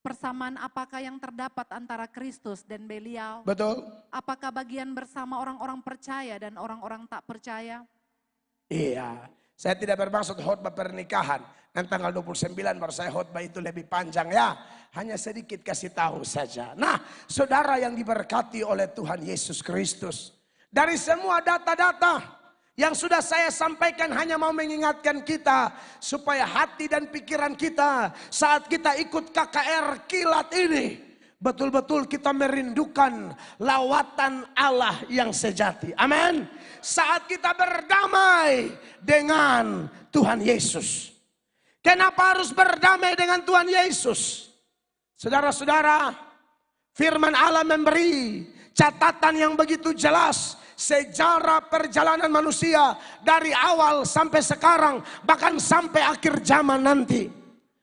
Persamaan apakah yang terdapat antara Kristus dan Belial? Betul. Apakah bagian bersama orang-orang percaya dan orang-orang tak percaya? Iya. Saya tidak bermaksud khotbah pernikahan. Nanti tanggal 29 baru saya khotbah itu lebih panjang ya. Hanya sedikit kasih tahu saja. Nah, saudara yang diberkati oleh Tuhan Yesus Kristus. Dari semua data-data yang sudah saya sampaikan hanya mau mengingatkan kita. Supaya hati dan pikiran kita saat kita ikut KKR Kilat ini. Betul-betul kita merindukan lawatan Allah yang sejati. Amin. Saat kita berdamai dengan Tuhan Yesus. Kenapa harus berdamai dengan Tuhan Yesus? Saudara-saudara, firman Allah memberi catatan yang begitu jelas. Sejarah perjalanan manusia dari awal sampai sekarang. Bahkan sampai akhir zaman nanti.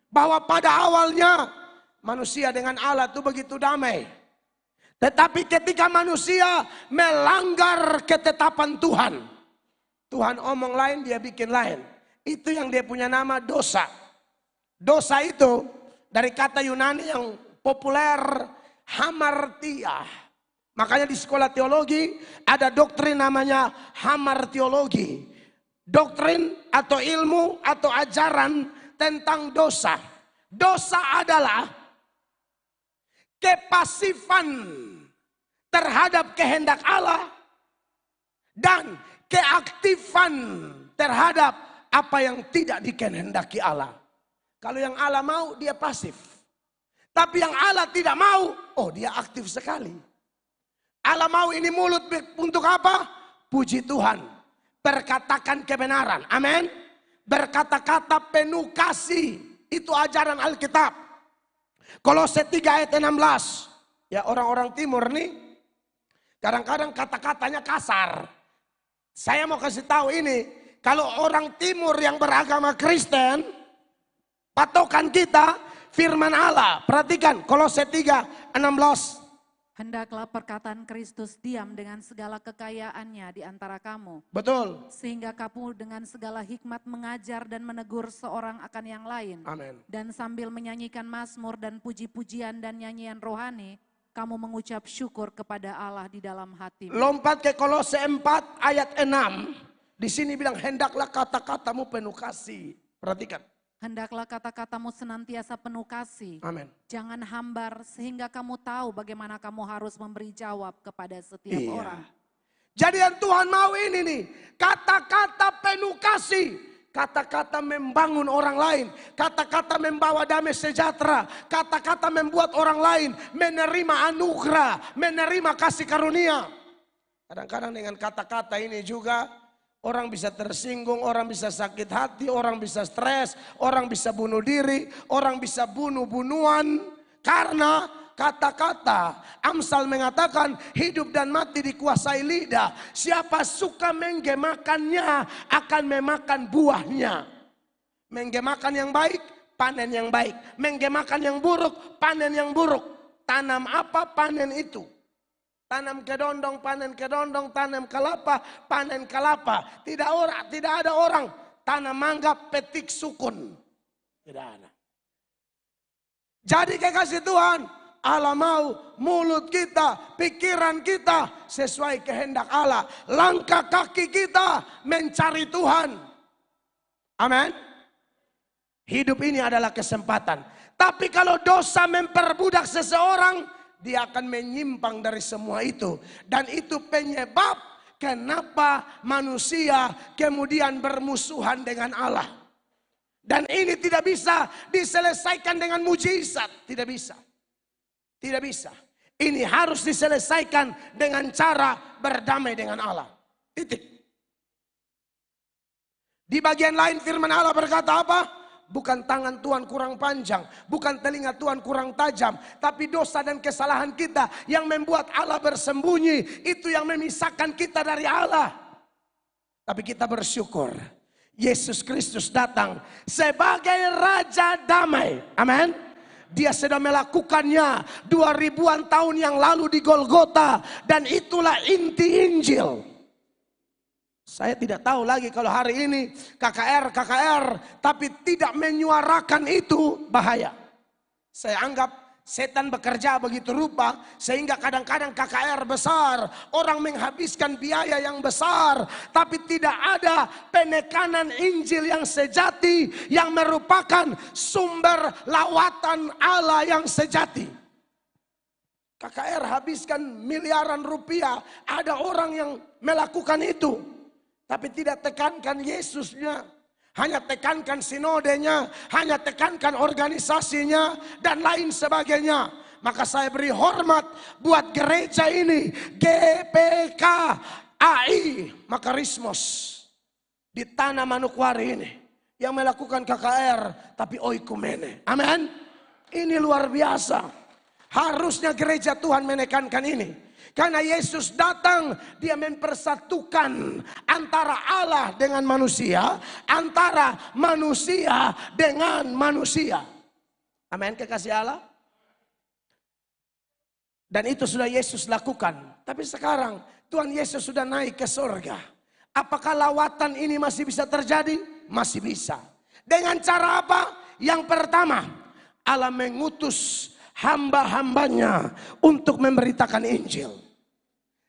Bahwa pada awalnya manusia dengan Allah itu begitu damai. Tetapi ketika manusia melanggar ketetapan Tuhan. Tuhan omong lain, dia bikin lain. Itu yang dia punya nama dosa. Dosa itu dari kata Yunani yang populer hamartia. Makanya di sekolah teologi ada doktrin namanya hamartiologi. Doktrin atau ilmu atau ajaran tentang dosa. Dosa adalah kepasifan terhadap kehendak Allah dan keaktifan terhadap apa yang tidak dikehendaki Allah. Kalau yang Allah mau dia pasif. Tapi yang Allah tidak mau, oh dia aktif sekali. Allah mau ini mulut untuk apa? Puji Tuhan. Berkatakan kebenaran. Amin. Berkata-kata penuh kasih. Itu ajaran Alkitab. Kolose 3 ayat 16. Ya orang-orang timur nih. Kadang-kadang kata-katanya kasar. Saya mau kasih tahu ini. Kalau orang timur yang beragama Kristen. Patokan kita firman Allah. Perhatikan Kolose 3 16. Hendaklah perkataan Kristus diam dengan segala kekayaannya di antara kamu. Betul. Sehingga kamu dengan segala hikmat mengajar dan menegur seorang akan yang lain. Amin. Dan sambil menyanyikan mazmur dan puji-pujian dan nyanyian rohani, kamu mengucap syukur kepada Allah di dalam hatimu. Lompat ke Kolose 4 ayat 6. Di sini bilang hendaklah kata-katamu penuh kasih. Perhatikan. Hendaklah kata-katamu senantiasa penuh kasih. Amin. Jangan hambar sehingga kamu tahu bagaimana kamu harus memberi jawab kepada setiap orang. Jadi yang Tuhan mau ini nih. Kata-kata penuh kasih. Kata-kata membangun orang lain. Kata-kata membawa damai sejahtera. Kata-kata membuat orang lain menerima anugerah. Menerima kasih karunia. Kadang-kadang dengan kata-kata ini juga Orang bisa tersinggung, orang bisa sakit hati, orang bisa stres, orang bisa bunuh diri, orang bisa bunuh-bunuhan. Karena kata-kata. Amsal mengatakan hidup dan mati dikuasai lidah. Siapa suka menggemakannya akan memakan buahnya. Menggemakan yang baik, panen yang baik. Menggemakan yang buruk, panen yang buruk. Tanam apa, panen itu. Tanam kedondong, panen kedondong, tanam kelapa, panen kelapa. Tidak ada orang tanam mangga, petik sukun. Tidak ada. Jadi kekasih Tuhan, Allah mau mulut kita, pikiran kita sesuai kehendak Allah. Langkah kaki kita mencari Tuhan. Amin. Hidup ini adalah kesempatan. Tapi kalau dosa memperbudak seseorang, dia akan menyimpang dari semua itu. Dan itu penyebab kenapa manusia kemudian bermusuhan dengan Allah. Dan ini tidak bisa diselesaikan dengan mujizat. Tidak bisa. Tidak bisa. Ini harus diselesaikan dengan cara berdamai dengan Allah. Titik. Di bagian lain firman Allah berkata apa? Bukan tangan Tuhan kurang panjang, bukan telinga Tuhan kurang tajam, tapi dosa dan kesalahan kita yang membuat Allah bersembunyi, itu yang memisahkan kita dari Allah. Tapi kita bersyukur, Yesus Kristus datang sebagai Raja Damai. Amin. Dia sudah melakukannya 2000-an tahun yang lalu di Golgota, dan itulah inti Injil. Saya tidak tahu lagi kalau hari ini KKR, tapi tidak menyuarakan itu bahaya. Saya anggap setan bekerja begitu rupa sehingga kadang-kadang KKR besar, orang menghabiskan biaya yang besar, tapi tidak ada penekanan Injil yang sejati yang merupakan sumber lawatan Allah yang sejati. KKR habiskan miliaran rupiah, ada orang yang melakukan itu. Tapi tidak tekankan Yesusnya, hanya tekankan sinodenya, hanya tekankan organisasinya, dan lain sebagainya. Maka saya beri hormat buat gereja ini, GPKAI Makarismos di Tanah Manokwari ini, yang melakukan KKR tapi oikumene. Amin. Ini luar biasa. Harusnya gereja Tuhan menekankan ini. Karena Yesus datang, dia mempersatukan antara Allah dengan manusia, antara manusia dengan manusia. Amin, kekasih Allah. Dan itu sudah Yesus lakukan. Tapi sekarang Tuhan Yesus sudah naik ke surga. Apakah lawatan ini masih bisa terjadi? Masih bisa. Dengan cara apa? Yang pertama, Allah mengutus hamba-hambanya untuk memberitakan Injil.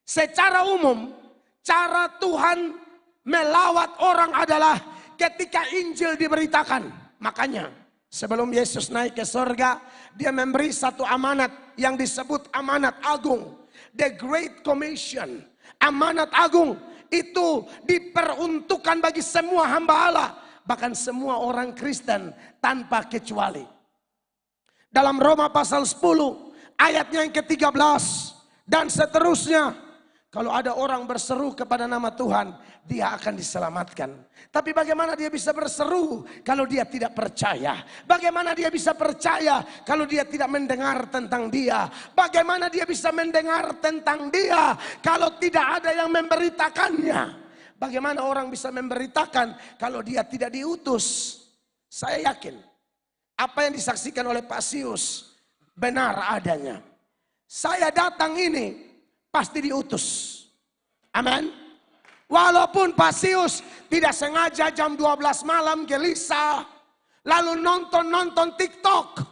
Secara umum, cara Tuhan melawat orang adalah ketika Injil diberitakan. Makanya sebelum Yesus naik ke surga, dia memberi satu amanat yang disebut amanat agung. The Great Commission. Amanat agung itu diperuntukkan bagi semua hamba Allah. Bahkan semua orang Kristen tanpa kecuali. Dalam Roma pasal 10 ayatnya yang ke-13 dan seterusnya. Kalau ada orang berseru kepada nama Tuhan, dia akan diselamatkan. Tapi bagaimana dia bisa berseru kalau dia tidak percaya? Bagaimana dia bisa percaya kalau dia tidak mendengar tentang dia? Bagaimana dia bisa mendengar tentang dia kalau tidak ada yang memberitakannya? Bagaimana orang bisa memberitakan kalau dia tidak diutus? Saya yakin apa yang disaksikan oleh Pak Sius benar adanya. Saya datang ini pasti diutus. Amin. Walaupun Pak Sius tidak sengaja jam 12 malam gelisah, lalu nonton TikTok.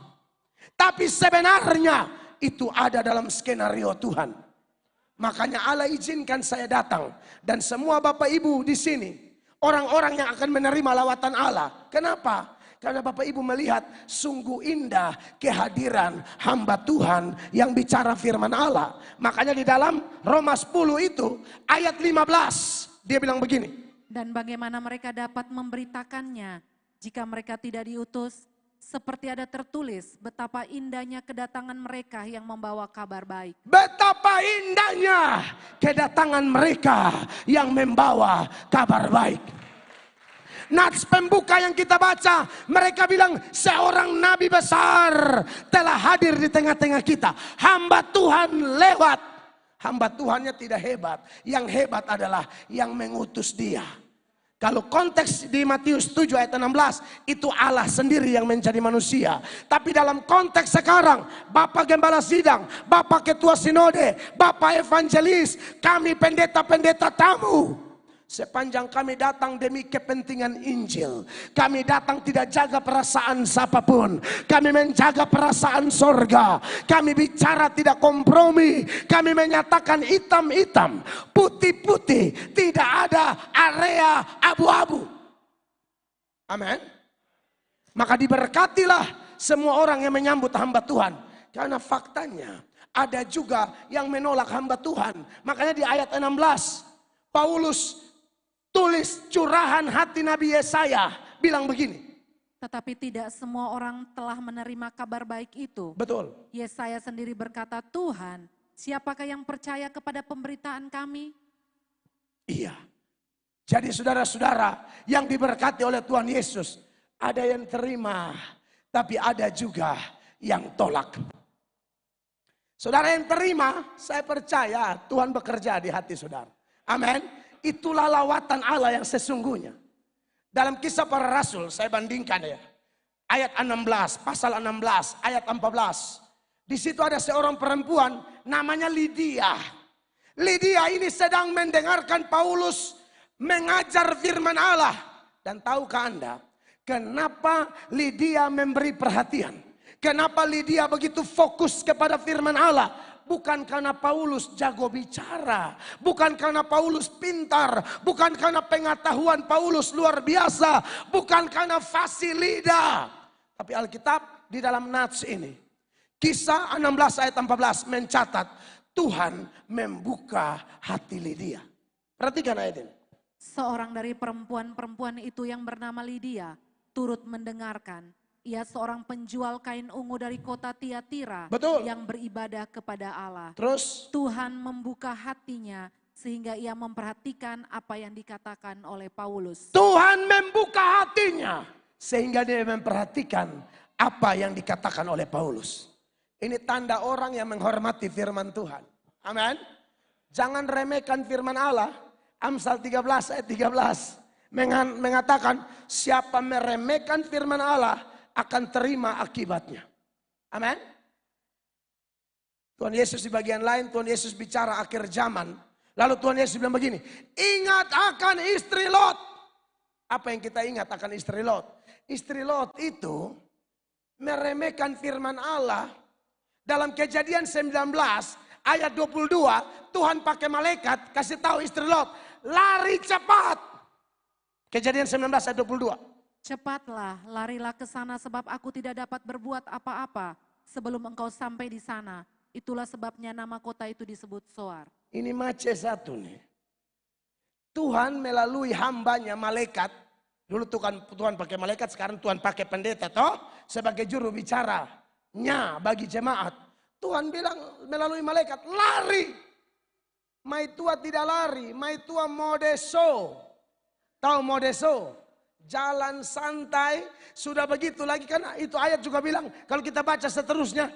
Tapi sebenarnya itu ada dalam skenario Tuhan. Makanya Allah izinkan saya datang. Dan semua Bapak Ibu di sini, orang-orang yang akan menerima lawatan Allah. Kenapa? Karena Bapak Ibu melihat sungguh indah kehadiran hamba Tuhan yang bicara firman Allah. Makanya di dalam Roma 10 itu ayat 15 dia bilang begini. Dan bagaimana mereka dapat memberitakannya jika mereka tidak diutus? seperti ada tertulis betapa indahnya kedatangan mereka yang membawa kabar baik. Betapa indahnya kedatangan mereka yang membawa kabar baik. Nats pembuka yang kita baca, mereka bilang seorang nabi besar telah hadir di tengah-tengah kita. Hamba Tuhan lewat. Hamba Tuhannya tidak hebat. Yang hebat adalah yang mengutus dia. Kalau konteks di Matius 7 ayat 16, itu Allah sendiri yang menjadi manusia. Tapi dalam konteks sekarang, Bapak Gembala Sidang, Bapak Ketua Sinode, Bapak Evangelis, kami pendeta-pendeta tamu. Sepanjang kami datang demi kepentingan Injil. Kami datang tidak jaga perasaan siapapun. Kami menjaga perasaan sorga. Kami bicara tidak kompromi. Kami menyatakan hitam-hitam, putih-putih. Tidak ada area abu-abu. Amin. Maka diberkatilah semua orang yang menyambut hamba Tuhan. Karena faktanya ada juga yang menolak hamba Tuhan. Makanya di ayat 16 Paulus tulis curahan hati Nabi Yesaya, bilang begini. Tetapi tidak semua orang telah menerima kabar baik itu. Betul. Yesaya sendiri berkata, Tuhan, siapakah yang percaya kepada pemberitaan kami? Iya. Jadi saudara-saudara yang diberkati oleh Tuhan Yesus, ada yang terima, tapi ada juga yang tolak. Saudara yang terima, saya percaya Tuhan bekerja di hati saudara. Amin. Itulah lawatan Allah yang sesungguhnya. Dalam Kisah Para Rasul, saya bandingkan ya. Ayat 16, pasal 16, ayat 14. Di situ ada seorang perempuan namanya Lydia. Lydia ini sedang mendengarkan Paulus mengajar firman Allah. Dan tahukah Anda, kenapa Lydia memberi perhatian? Kenapa Lydia begitu fokus kepada firman Allah? Bukan karena Paulus jago bicara. Bukan karena Paulus pintar. Bukan karena pengetahuan Paulus luar biasa. Bukan karena fasih lidah. Tapi Alkitab di dalam Nats ini. Kisah 16 ayat 14 mencatat. Tuhan membuka hati Lydia. Perhatikan ayat ini. Seorang dari perempuan-perempuan itu yang bernama Lydia turut mendengarkan. Ia seorang penjual kain ungu dari kota Tiatira. Betul. Yang beribadah kepada Allah. Terus Tuhan membuka hatinya sehingga ia memperhatikan apa yang dikatakan oleh Paulus. Tuhan membuka hatinya sehingga dia memperhatikan apa yang dikatakan oleh Paulus. Ini tanda orang yang menghormati firman Tuhan. Amin. Jangan remehkan firman Allah. Amsal 13 ayat 13 mengatakan siapa meremehkan firman Allah akan terima akibatnya. Amin. Tuhan Yesus di bagian lain, Tuhan Yesus bicara akhir zaman. Lalu Tuhan Yesus bilang begini, ingat akan istri Lot. Apa yang kita ingat akan istri Lot? Istri Lot itu meremehkan firman Allah. Dalam Kejadian 19 ayat 22, Tuhan pakai malaikat kasih tahu istri Lot, lari cepat. Kejadian 19 ayat 22. Cepatlah, larilah ke sana sebab aku tidak dapat berbuat apa-apa sebelum engkau sampai di sana. Itulah sebabnya nama kota itu disebut Soar. Ini Mace 1 nih. Tuhan melalui hambanya malaikat. Dulu Tuhan pakai malaikat, sekarang Tuhan pakai pendeta toh sebagai juru bicaranya bagi jemaat. Tuhan bilang melalui malaikat, lari. Mai tua tidak lari, mai tua modeso. Tahu modeso? Jalan santai, sudah begitu lagi kan itu ayat juga bilang kalau kita baca seterusnya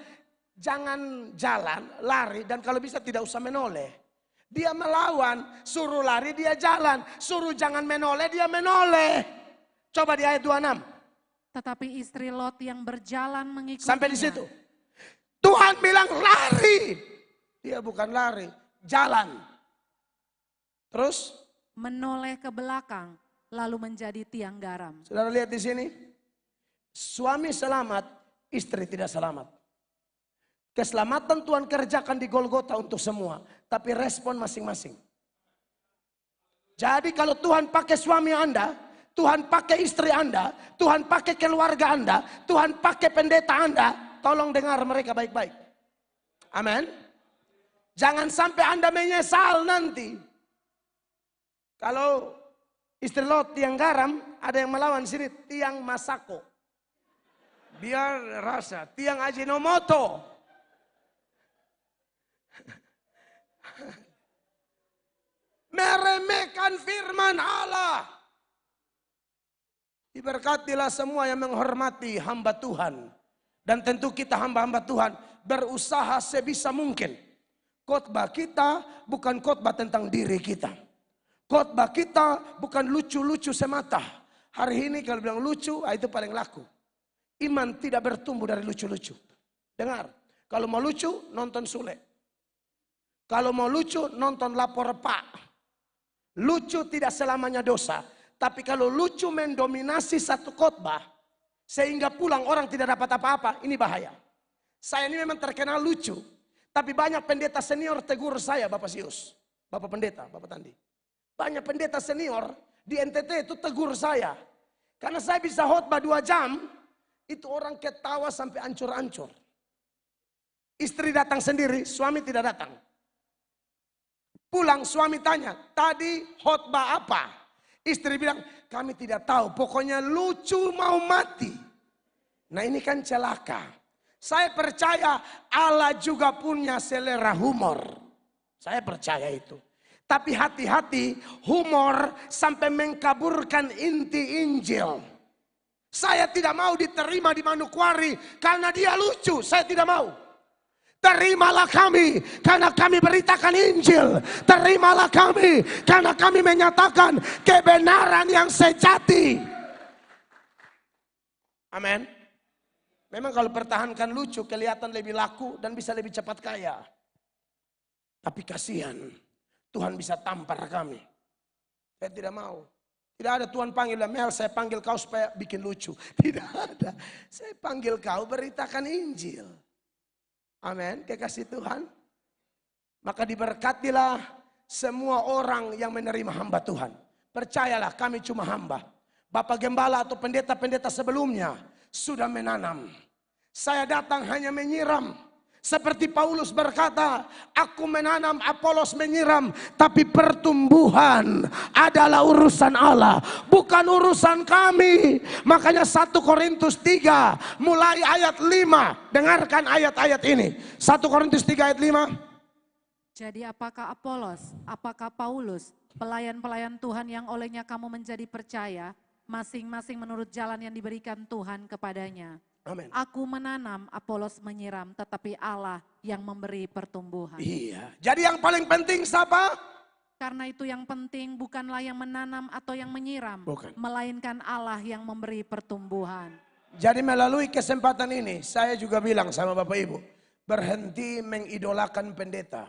jangan jalan, lari dan kalau bisa tidak usah menoleh. Dia melawan, suruh lari dia jalan, suruh jangan menoleh dia menoleh. Coba di ayat 26. Tetapi istri Lot yang berjalan mengikutinya. Sampai di situ. Tuhan bilang lari. Dia bukan lari, jalan. Terus menoleh ke belakang. Lalu menjadi tiang garam. Saudara lihat di sini. Suami selamat, istri tidak selamat. Keselamatan Tuhan kerjakan di Golgota untuk semua. Tapi respon masing-masing. Jadi kalau Tuhan pakai suami Anda, Tuhan pakai istri Anda, Tuhan pakai keluarga Anda, Tuhan pakai pendeta Anda, tolong dengar mereka baik-baik. Amin. Jangan sampai Anda menyesal nanti. Kalau istri Lot tiang garam, ada yang melawan sini tiang masako. Biar rasa tiang Ajinomoto. Meremehkan firman Allah. Diberkatilah semua yang menghormati hamba Tuhan. Dan tentu kita hamba-hamba Tuhan berusaha sebisa mungkin. Khotbah kita bukan khotbah tentang diri kita. Khotbah kita bukan lucu-lucu semata. Hari ini kalau bilang lucu, itu paling laku. Iman tidak bertumbuh dari lucu-lucu. Dengar, kalau mau lucu nonton Sule. Kalau mau lucu nonton Lapor Pak. Lucu tidak selamanya dosa. Tapi kalau lucu mendominasi satu khotbah, sehingga pulang orang tidak dapat apa-apa, ini bahaya. Saya ini memang terkenal lucu. Tapi banyak pendeta senior tegur saya, Bapak Sius. Bapak pendeta, Bapak Tandi. Banyak pendeta senior di NTT itu tegur saya. Karena saya bisa khotbah 2 jam, itu orang ketawa sampai ancur-ancur. Istri datang sendiri, suami tidak datang. Pulang suami tanya, tadi khotbah apa? Istri bilang, kami tidak tahu, pokoknya lucu mau mati. Nah ini kan celaka. Saya percaya Allah juga punya selera humor. Saya percaya itu. Tapi hati-hati, humor sampai mengkaburkan inti Injil. Saya tidak mau diterima di Manokwari karena dia lucu, saya tidak mau. Terimalah kami karena kami beritakan Injil. Terimalah kami karena kami menyatakan kebenaran yang sejati. Amin. Memang kalau pertahankan lucu kelihatan lebih laku dan bisa lebih cepat kaya. Tapi kasihan, Tuhan bisa tampar kami. Saya tidak mau. Tidak ada Tuhan panggil, Mel saya panggil kau supaya bikin lucu. Tidak ada. Saya panggil kau beritakan Injil. Amin, kekasih Tuhan. Maka diberkatilah semua orang yang menerima hamba Tuhan. Percayalah kami cuma hamba. Bapak Gembala atau pendeta-pendeta sebelumnya sudah menanam. Saya datang hanya menyiram. Seperti Paulus berkata, aku menanam, Apolos menyiram. Tapi pertumbuhan adalah urusan Allah, bukan urusan kami. Makanya 1 Korintus 3 mulai ayat 5. Dengarkan ayat-ayat ini. 1 Korintus 3 ayat 5. Jadi apakah Apolos, apakah Paulus, pelayan-pelayan Tuhan yang olehnya kamu menjadi percaya, masing-masing menurut jalan yang diberikan Tuhan kepadanya. Amin. Aku menanam, Apolos menyiram, tetapi Allah yang memberi pertumbuhan. Iya. Jadi yang paling penting siapa? Karena itu yang penting bukanlah yang menanam atau yang menyiram, Bukan. melainkan Allah yang memberi pertumbuhan. Jadi melalui kesempatan ini saya juga bilang sama Bapak Ibu, berhenti mengidolakan pendeta.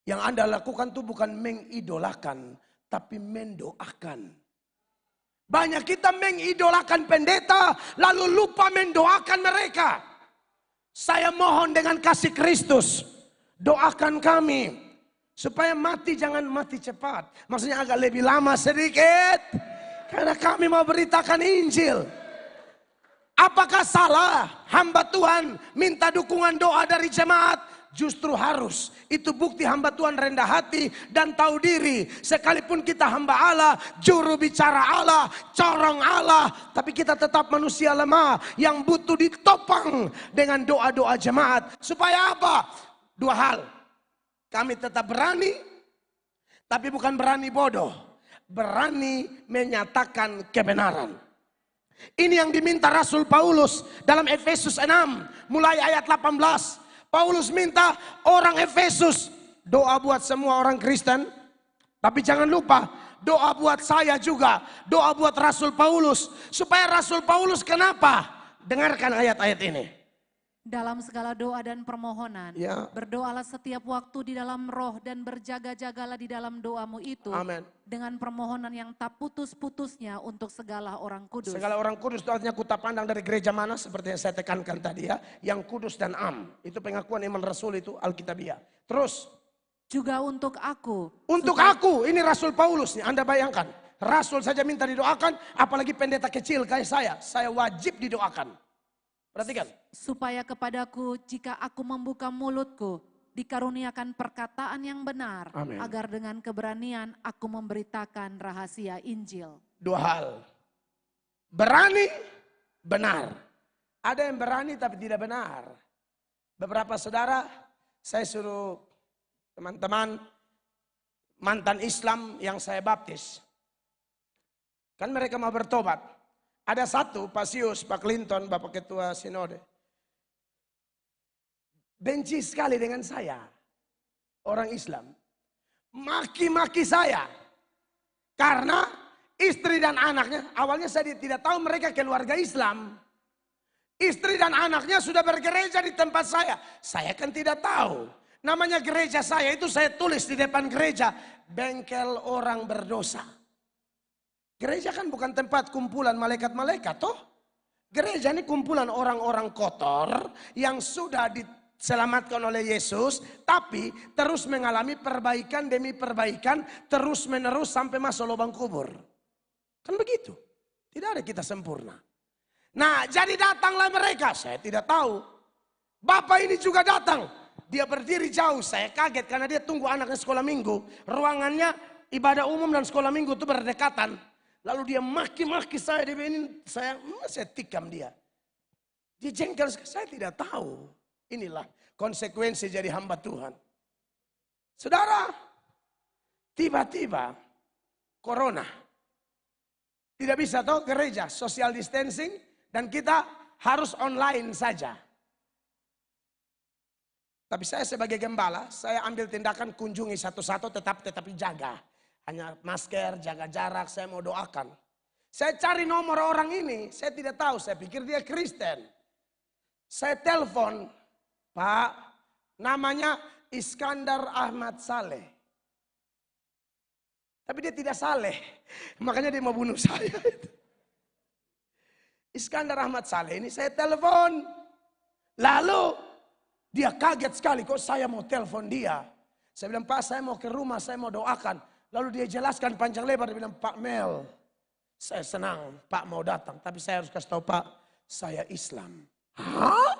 Yang Anda lakukan itu bukan mengidolakan, tapi mendoakan. Banyak kita mengidolakan pendeta, lalu lupa mendoakan mereka. Saya mohon dengan kasih Kristus, doakan kami. Supaya mati jangan mati cepat. Maksudnya agak lebih lama sedikit. Karena kami mau beritakan Injil. Apakah salah hamba Tuhan minta dukungan doa dari jemaat? Justru harus. Itu bukti hamba Tuhan rendah hati dan tahu diri. Sekalipun kita hamba Allah, juru bicara Allah, corong Allah. Tapi kita tetap manusia lemah yang butuh ditopang dengan doa-doa jemaat. Supaya apa? 2 hal. Kami tetap berani, tapi bukan berani bodoh. Berani menyatakan kebenaran. Ini yang diminta Rasul Paulus dalam Efesus 6 mulai ayat 18. Paulus minta orang Efesus doa buat semua orang Kristen. Tapi jangan lupa doa buat saya juga. Doa buat Rasul Paulus. Supaya Rasul Paulus kenapa? Dengarkan ayat-ayat ini. Dalam segala doa dan permohonan, Ya. berdoalah setiap waktu di dalam roh dan berjaga-jagalah di dalam doamu itu. Amin. Dengan permohonan yang tak putus-putusnya untuk segala orang kudus. Segala orang kudus itu artinya kutah pandang dari gereja mana seperti yang saya tekankan tadi ya. Yang kudus dan am. Itu pengakuan iman Rasul itu Alkitabiah. Terus. Juga untuk aku. Untuk aku, ini Rasul Paulus nih, Anda bayangkan. Rasul saja minta didoakan, apalagi pendeta kecil kayak saya wajib didoakan. Perhatikan. Supaya kepadaku jika aku membuka mulutku, dikaruniakan perkataan yang benar. Amin. Agar dengan keberanian aku memberitakan rahasia Injil. 2 hal. Berani, benar. Ada yang berani tapi tidak benar. Beberapa saudara, saya suruh teman-teman mantan Islam yang saya baptis. Kan mereka mau bertobat. Ada satu, Pak Sius, Pak Clinton, Bapak Ketua Sinode. Benci sekali dengan saya. Orang Islam. Maki-maki saya. Karena istri dan anaknya, awalnya saya tidak tahu mereka keluarga Islam. Istri dan anaknya sudah bergereja di tempat saya. Saya kan tidak tahu. Namanya gereja saya itu saya tulis di depan gereja. Bengkel orang berdosa. Gereja kan bukan tempat kumpulan malaikat-malaikat toh. Gereja ini kumpulan orang-orang kotor yang sudah diselamatkan oleh Yesus. Tapi terus mengalami perbaikan demi perbaikan. Terus menerus sampai masuk lubang kubur. Kan begitu. Tidak ada kita sempurna. Nah, jadi datanglah mereka. Saya tidak tahu. Bapak ini juga datang. Dia berdiri jauh. Saya kaget karena dia tunggu anaknya sekolah minggu. Ruangannya ibadah umum dan sekolah minggu itu berdekatan. Lalu dia maki-maki saya. Dia ini saya tikam dia. Dia jengkel. Saya tidak tahu. Inilah konsekuensi jadi hamba Tuhan. Saudara, tiba-tiba corona. Tidak bisa tahu gereja, social distancing. Dan kita harus online saja. Tapi saya sebagai gembala, saya ambil tindakan kunjungi satu-satu tetapi jaga. Hanya masker, jaga jarak, saya mau doakan. Saya cari nomor orang ini, saya tidak tahu, saya pikir dia Kristen. Saya telepon, Pak, namanya Iskandar Ahmad Saleh. Tapi dia tidak saleh, makanya dia mau bunuh saya. Iskandar Ahmad Saleh ini saya telepon. Lalu dia kaget sekali kok saya mau telepon dia. Saya bilang, Pak, saya mau ke rumah, saya mau doakan. Lalu dia jelaskan panjang lebar, dia bilang, Pak Mel, saya senang Pak mau datang. Tapi saya harus kasih tahu Pak, saya Islam. Hah?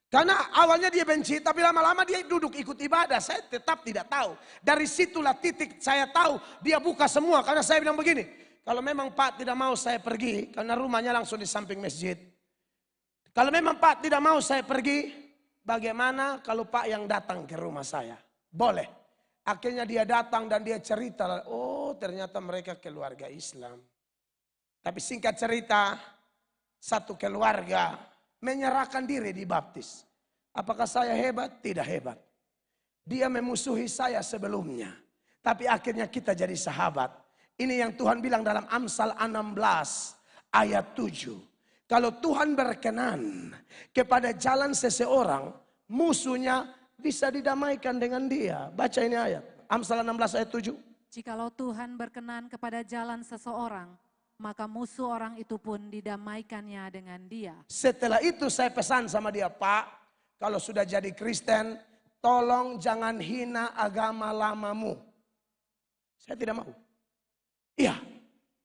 Karena awalnya dia benci, tapi lama-lama dia duduk ikut ibadah. Saya tetap tidak tahu. Dari situlah titik saya tahu dia buka semua. Karena saya bilang begini, kalau memang Pak tidak mau saya pergi, karena rumahnya langsung di samping masjid. Kalau memang Pak tidak mau saya pergi, bagaimana kalau Pak yang datang ke rumah saya? Boleh. Akhirnya dia datang dan dia cerita, oh ternyata mereka keluarga Islam. Tapi singkat cerita, satu keluarga menyerahkan diri dibaptis. Apakah saya hebat? Tidak hebat. Dia memusuhi saya sebelumnya. Tapi akhirnya kita jadi sahabat. Ini yang Tuhan bilang dalam Amsal 16 ayat 7. Kalau Tuhan berkenan kepada jalan seseorang, musuhnya bisa didamaikan dengan dia. Baca ini ayat. Amsal 16 ayat 7. Jikalau Tuhan berkenan kepada jalan seseorang, maka musuh orang itu pun didamaikannya dengan dia. Setelah itu saya pesan sama dia, Pak, kalau sudah jadi Kristen, tolong jangan hina agama lamamu. Saya tidak mau. Iya,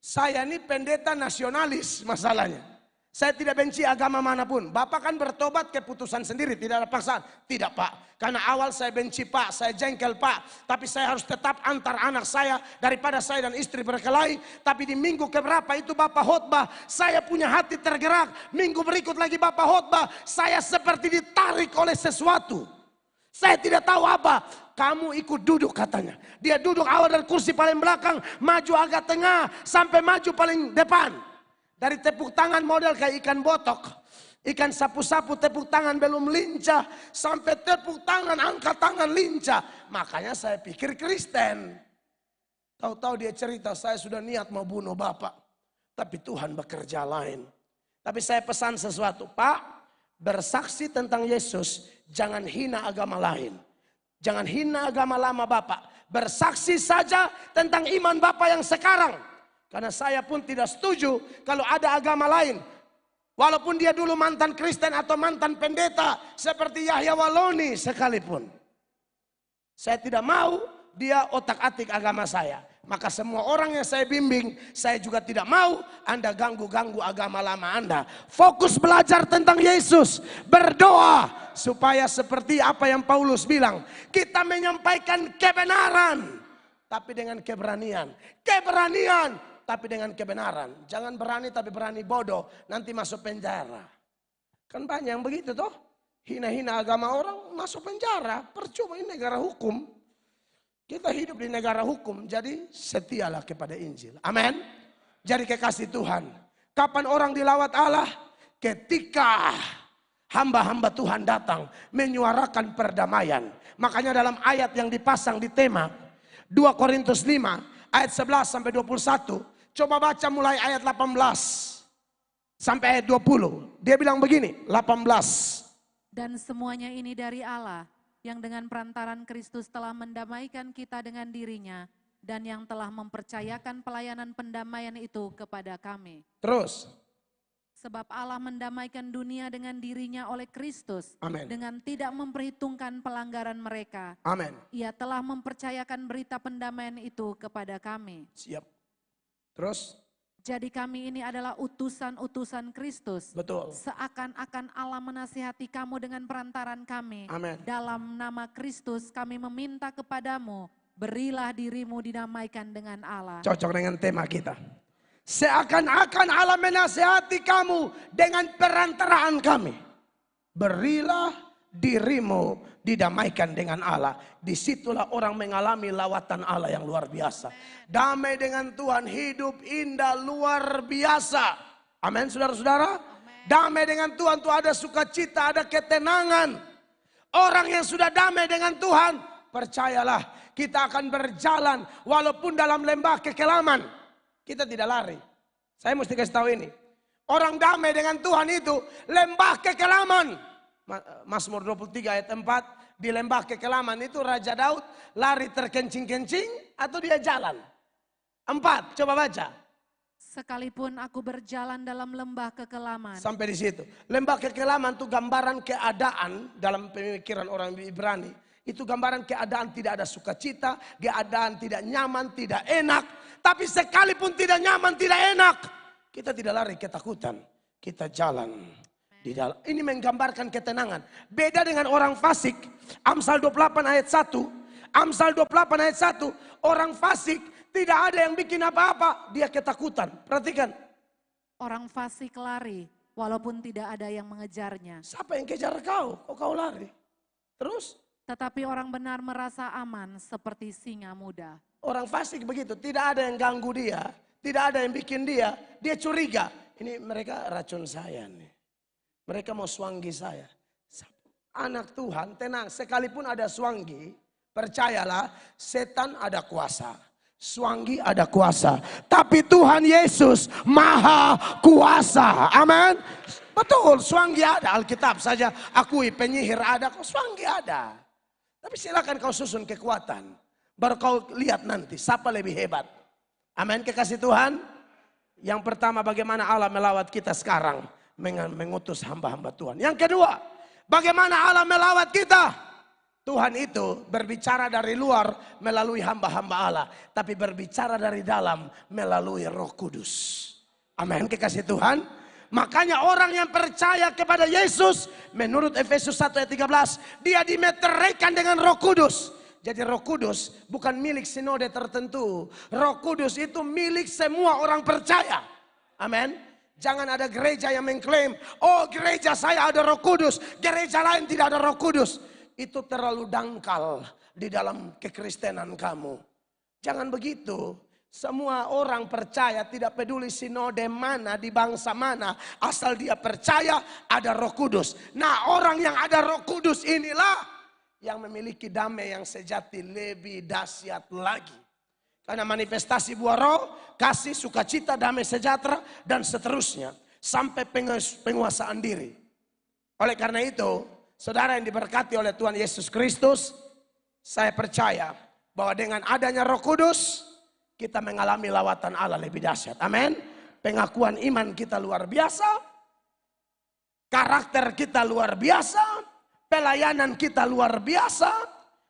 saya ini pendeta nasionalis masalahnya. Saya tidak benci agama manapun. Bapak kan bertobat keputusan sendiri, tidak ada paksaan. Tidak Pak, karena awal saya benci Pak, saya jengkel Pak. Tapi saya harus tetap antar anak saya daripada saya dan istri berkelahi. Tapi di minggu keberapa itu Bapak khotbah, saya punya hati tergerak. Minggu berikut lagi Bapak khotbah, saya seperti ditarik oleh sesuatu. Saya tidak tahu apa. Kamu ikut duduk katanya. Dia duduk awal dari kursi paling belakang, maju agak tengah, sampai maju paling depan. Dari tepuk tangan model kayak ikan botok. Ikan sapu-sapu tepuk tangan belum lincah. Sampai tepuk tangan, angkat tangan lincah. Makanya saya pikir Kristen. Tahu-tahu dia cerita, saya sudah niat mau bunuh Bapak. Tapi Tuhan bekerja lain. Tapi saya pesan sesuatu, Pak, bersaksi tentang Yesus, jangan hina agama lain. Jangan hina agama lama Bapak. Bersaksi saja tentang iman Bapak yang sekarang. Karena saya pun tidak setuju kalau ada agama lain. Walaupun dia dulu mantan Kristen atau mantan pendeta. Seperti Yahya Waloni sekalipun. Saya tidak mau dia otak-atik agama saya. Maka semua orang yang saya bimbing, saya juga tidak mau Anda ganggu-ganggu agama lama Anda. Fokus belajar tentang Yesus. Berdoa supaya seperti apa yang Paulus bilang. Kita menyampaikan kebenaran. Tapi dengan keberanian. Keberanian tapi dengan kebenaran. Jangan berani tapi berani bodoh, nanti masuk penjara. Kan banyak yang begitu toh. Hina-hina agama orang masuk penjara. Percuma, ini negara hukum. Kita hidup di negara hukum, jadi setialah kepada Injil. Amin. Jadi kekasih Tuhan. Kapan orang dilawat Allah? Ketika hamba-hamba Tuhan datang menyuarakan perdamaian. Makanya dalam ayat yang dipasang di tema 2 Korintus 5 ayat 11 sampai 21. Coba baca mulai ayat 18 sampai ayat 20. Dia bilang begini, 18. Dan semuanya ini dari Allah, yang dengan perantaran Kristus telah mendamaikan kita dengan dirinya, dan yang telah mempercayakan pelayanan pendamaian itu kepada kami. Terus. Sebab Allah mendamaikan dunia dengan dirinya oleh Kristus. Amen. Dengan tidak memperhitungkan pelanggaran mereka. Amin. Ia telah mempercayakan berita pendamaian itu kepada kami. Siap. Terus. Jadi kami ini adalah utusan-utusan Kristus. Betul. Seakan-akan Allah menasihati kamu dengan perantaran kami. Amin. Dalam nama Kristus kami meminta kepadamu, berilah dirimu didamaikan dengan Allah. Cocok dengan tema kita. Seakan-akan Allah menasihati kamu dengan perantaraan kami. Berilah dirimu didamaikan dengan Allah. Disitulah orang mengalami lawatan Allah yang luar biasa. Damai dengan Tuhan, hidup indah luar biasa. Amin, saudara-saudara. Damai dengan Tuhan itu ada sukacita, ada ketenangan. Orang yang sudah damai dengan Tuhan, percayalah kita akan berjalan walaupun dalam lembah kekelaman. Kita tidak lari. Saya mesti kasih tahu ini. Orang damai dengan Tuhan itu lembah kekelaman. Mazmur 23 ayat 4. Di lembah kekelaman itu Raja Daud lari terkencing-kencing atau dia jalan? 4, coba baca. Sekalipun aku berjalan dalam lembah kekelaman. Sampai di situ. Lembah kekelaman itu gambaran keadaan dalam pemikiran orang Ibrani. Itu gambaran keadaan tidak ada sukacita, keadaan tidak nyaman, tidak enak. Tapi sekalipun tidak nyaman, tidak enak, kita tidak lari ketakutan. Kita jalan di dalam. Ini menggambarkan ketenangan. Beda dengan orang fasik. Amsal 28 ayat 1. Amsal 28 ayat 1. Orang fasik tidak ada yang bikin apa-apa, dia ketakutan. Perhatikan. Orang fasik lari walaupun tidak ada yang mengejarnya. Siapa yang kejar kau? Kok kau lari? Terus? Tetapi orang benar merasa aman seperti singa muda. Orang fasik begitu, tidak ada yang ganggu dia, tidak ada yang bikin dia curiga. Ini mereka racun saya nih. Mereka mau swanggi saya. Anak Tuhan tenang, sekalipun ada swanggi, percayalah setan ada kuasa. Swanggi ada kuasa. Tapi Tuhan Yesus maha kuasa. Amin. Betul, swanggi ada. Alkitab saja akui, penyihir ada, kok swanggi ada. Tapi silakan kau susun kekuatan. Baru kau lihat nanti siapa lebih hebat. Amin, kekasih Tuhan. Yang pertama bagaimana Allah melawat kita sekarang. Mengutus hamba-hamba Tuhan. Yang kedua, bagaimana Allah melawat kita. Tuhan itu berbicara dari luar melalui hamba-hamba Allah. Tapi berbicara dari dalam melalui Roh Kudus. Amin, kekasih Tuhan. Makanya orang yang percaya kepada Yesus, menurut Efesus 1 ayat 13, dia dimeteraikan dengan Roh Kudus. Jadi Roh Kudus bukan milik sinode tertentu. Roh Kudus itu milik semua orang percaya. Amin. Jangan ada gereja yang mengklaim, oh gereja saya ada Roh Kudus, gereja lain tidak ada Roh Kudus. Itu terlalu dangkal di dalam kekristenan kamu. Jangan begitu. Semua orang percaya, tidak peduli sinode mana, di bangsa mana, asal dia percaya ada Roh Kudus. Nah, orang yang ada Roh Kudus inilah yang memiliki damai yang sejati lebih dahsyat lagi. Karena manifestasi buah roh, kasih, sukacita, damai sejahtera, dan seterusnya. Sampai penguasaan diri. Oleh karena itu, saudara yang diberkati oleh Tuhan Yesus Kristus, saya percaya bahwa dengan adanya Roh Kudus, kita mengalami lawatan Allah lebih dahsyat. Amin. Pengakuan iman kita luar biasa. Karakter kita luar biasa. Pelayanan kita luar biasa.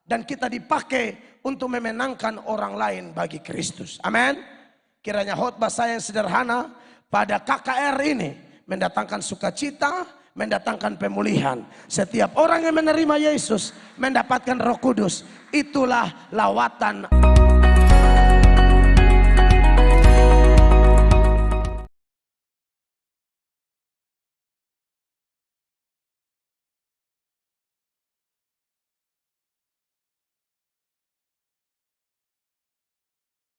Dan kita dipakai untuk memenangkan orang lain bagi Kristus. Amin. Kiranya khotbah saya yang sederhana pada KKR ini mendatangkan sukacita, mendatangkan pemulihan. Setiap orang yang menerima Yesus mendapatkan Roh Kudus. Itulah lawatan